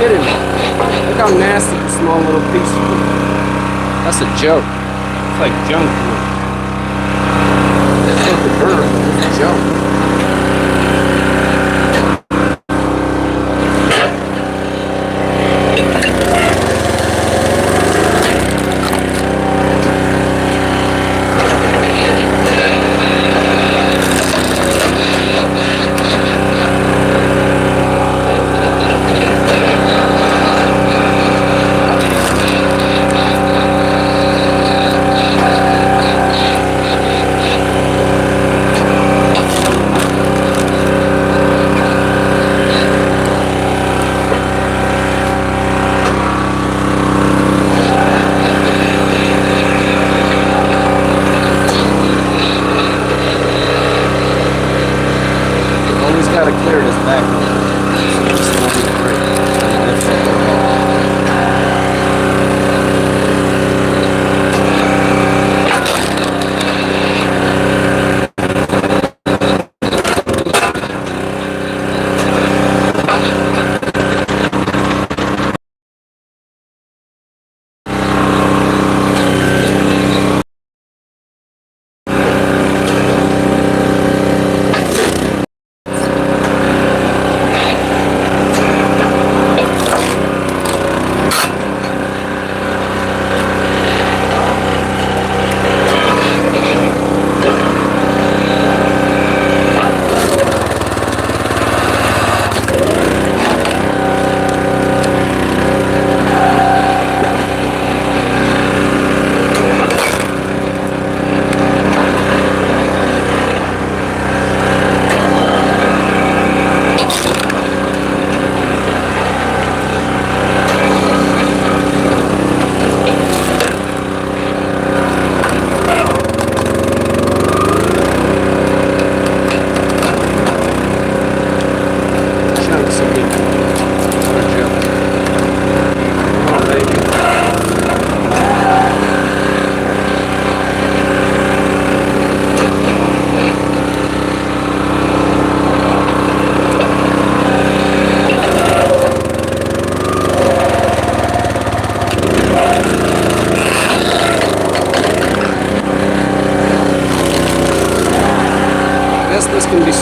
Look how nasty the small little piece is. That's a joke. It's like junk food. It's like the bird. It's a joke.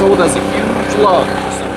sold as a huge log to somebody.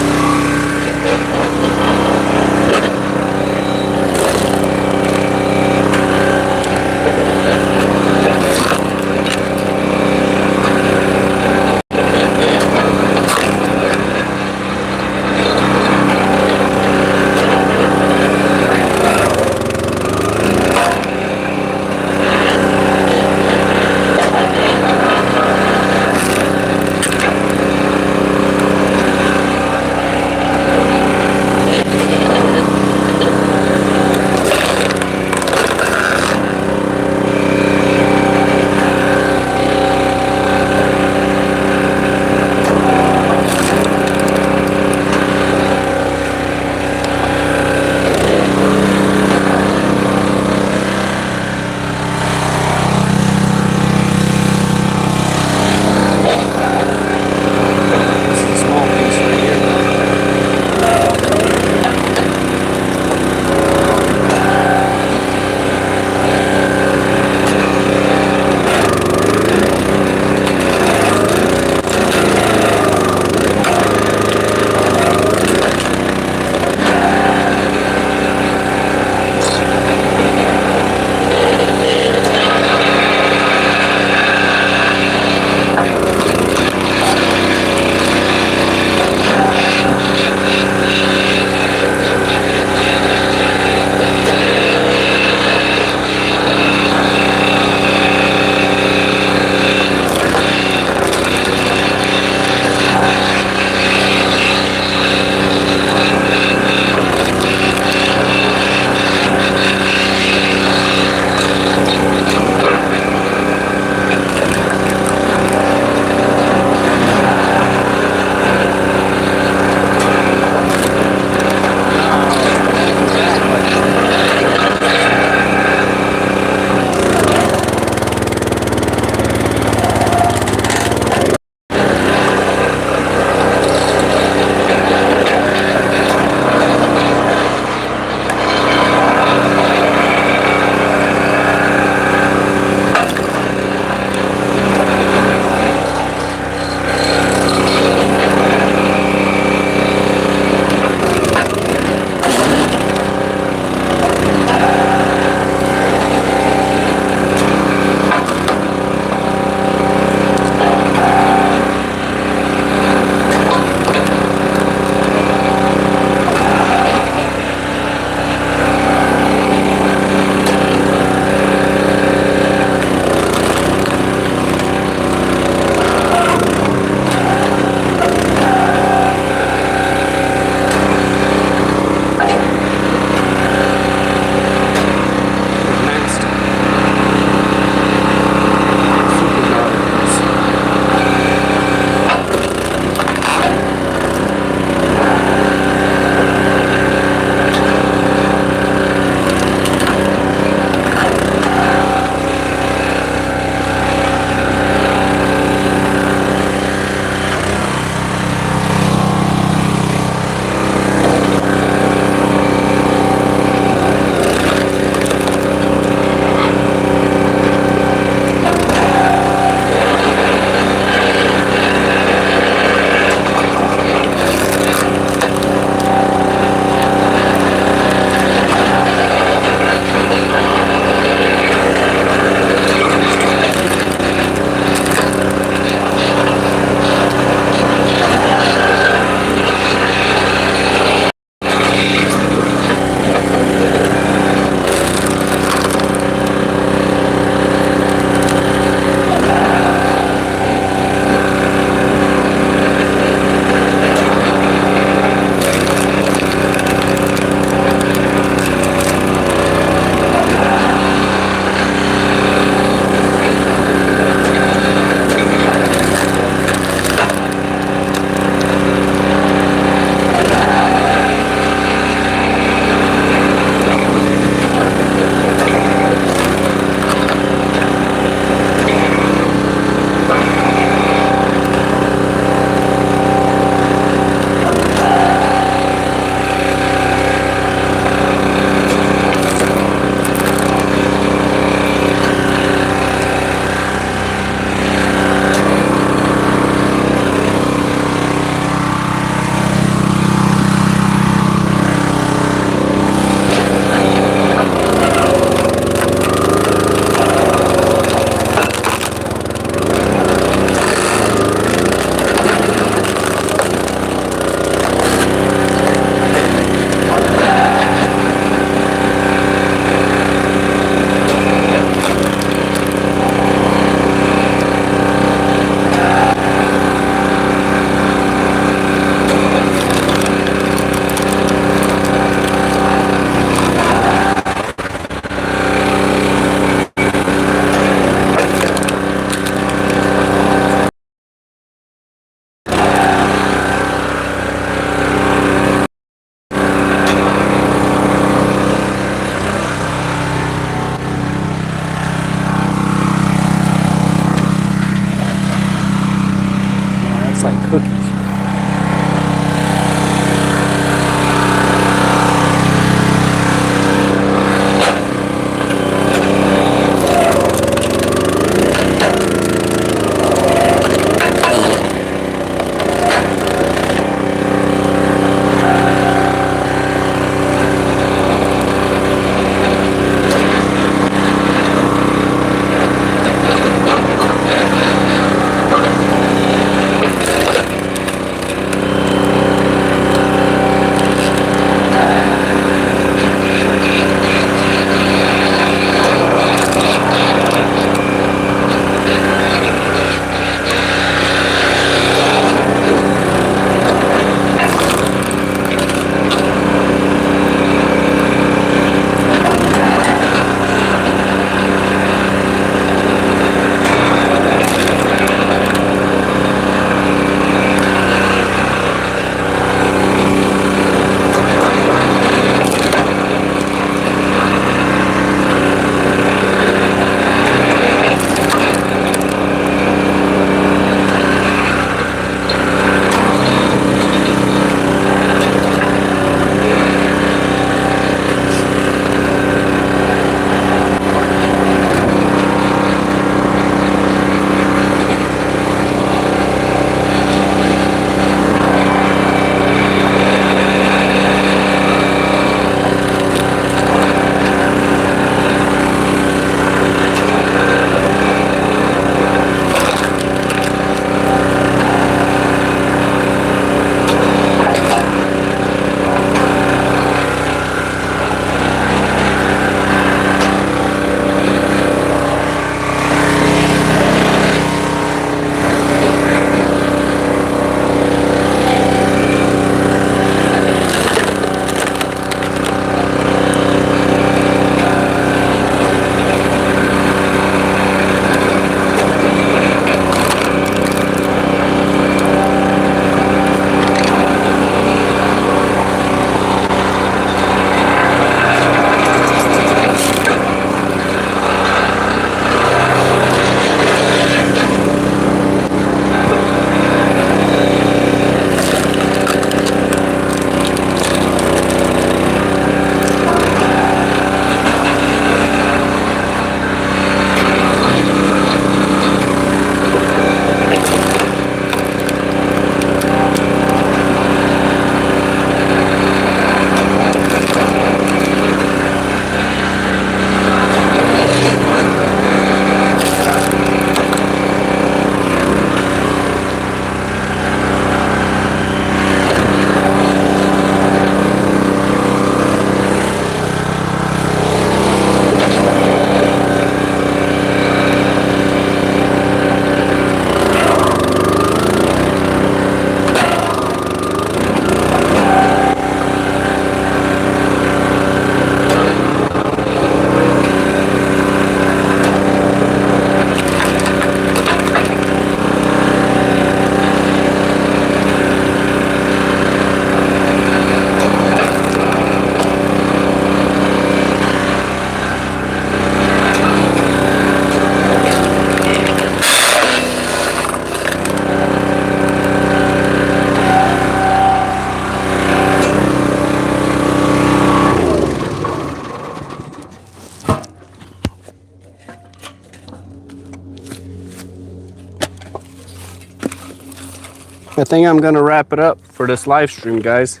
I think I'm gonna wrap it up for this live stream, guys.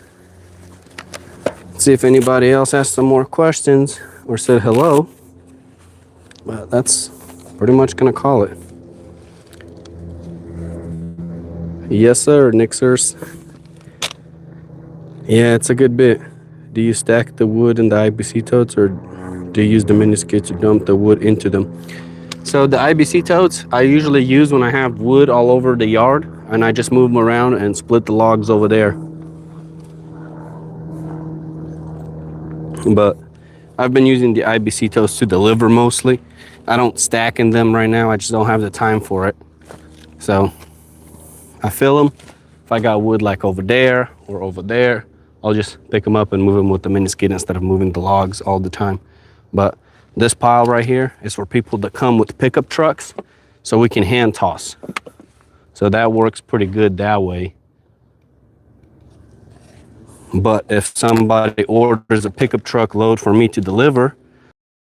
See if anybody else has some more questions or said hello. But that's pretty much gonna call it. Yes, sir, Nixers. Yeah, it's a good bit. Do you stack the wood in the IBC totes, or do you use the mini skid to dump the wood into them? So the IBC totes I usually use when I have wood all over the yard, and I just move them around and split the logs over there. But I've been using the IBC totes to deliver mostly. I don't stack in them right now. I just don't have the time for it. So I fill them. If I got wood like over there or over there, I'll just pick them up and move them with the mini skid instead of moving the logs all the time. But this pile right here is for people that come with pickup trucks, so we can hand toss. So that works pretty good that way. But if somebody orders a pickup truck load for me to deliver,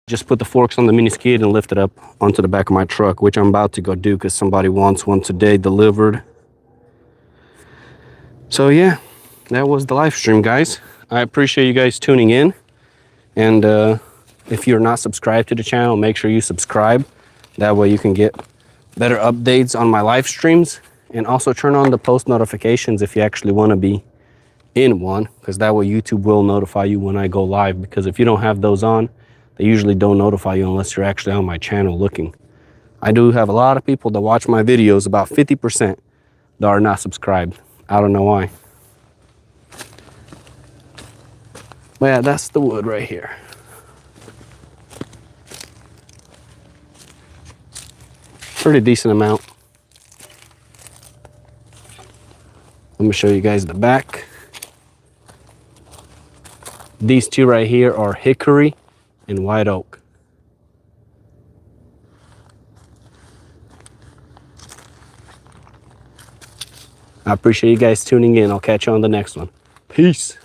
just put the forks on the mini skid and lift it up onto the back of my truck, which I'm about to go do because somebody wants one today delivered. So yeah, that was the live stream, guys. I appreciate you guys tuning in. And if you're not subscribed to the channel, make sure you subscribe. That way you can get better updates on my live streams. And also turn on the post notifications if you actually want to be in one, because that way YouTube will notify you when I go live. Because if you don't have those on, they usually don't notify you unless you're actually on my channel looking. I do have a lot of people that watch my videos, about 50%, that are not subscribed. I don't know why. But yeah, that's the wood right here. Pretty decent amount. Let me show you guys the back. These two right here are hickory and white oak. I appreciate you guys tuning in. I'll catch you on the next one. Peace.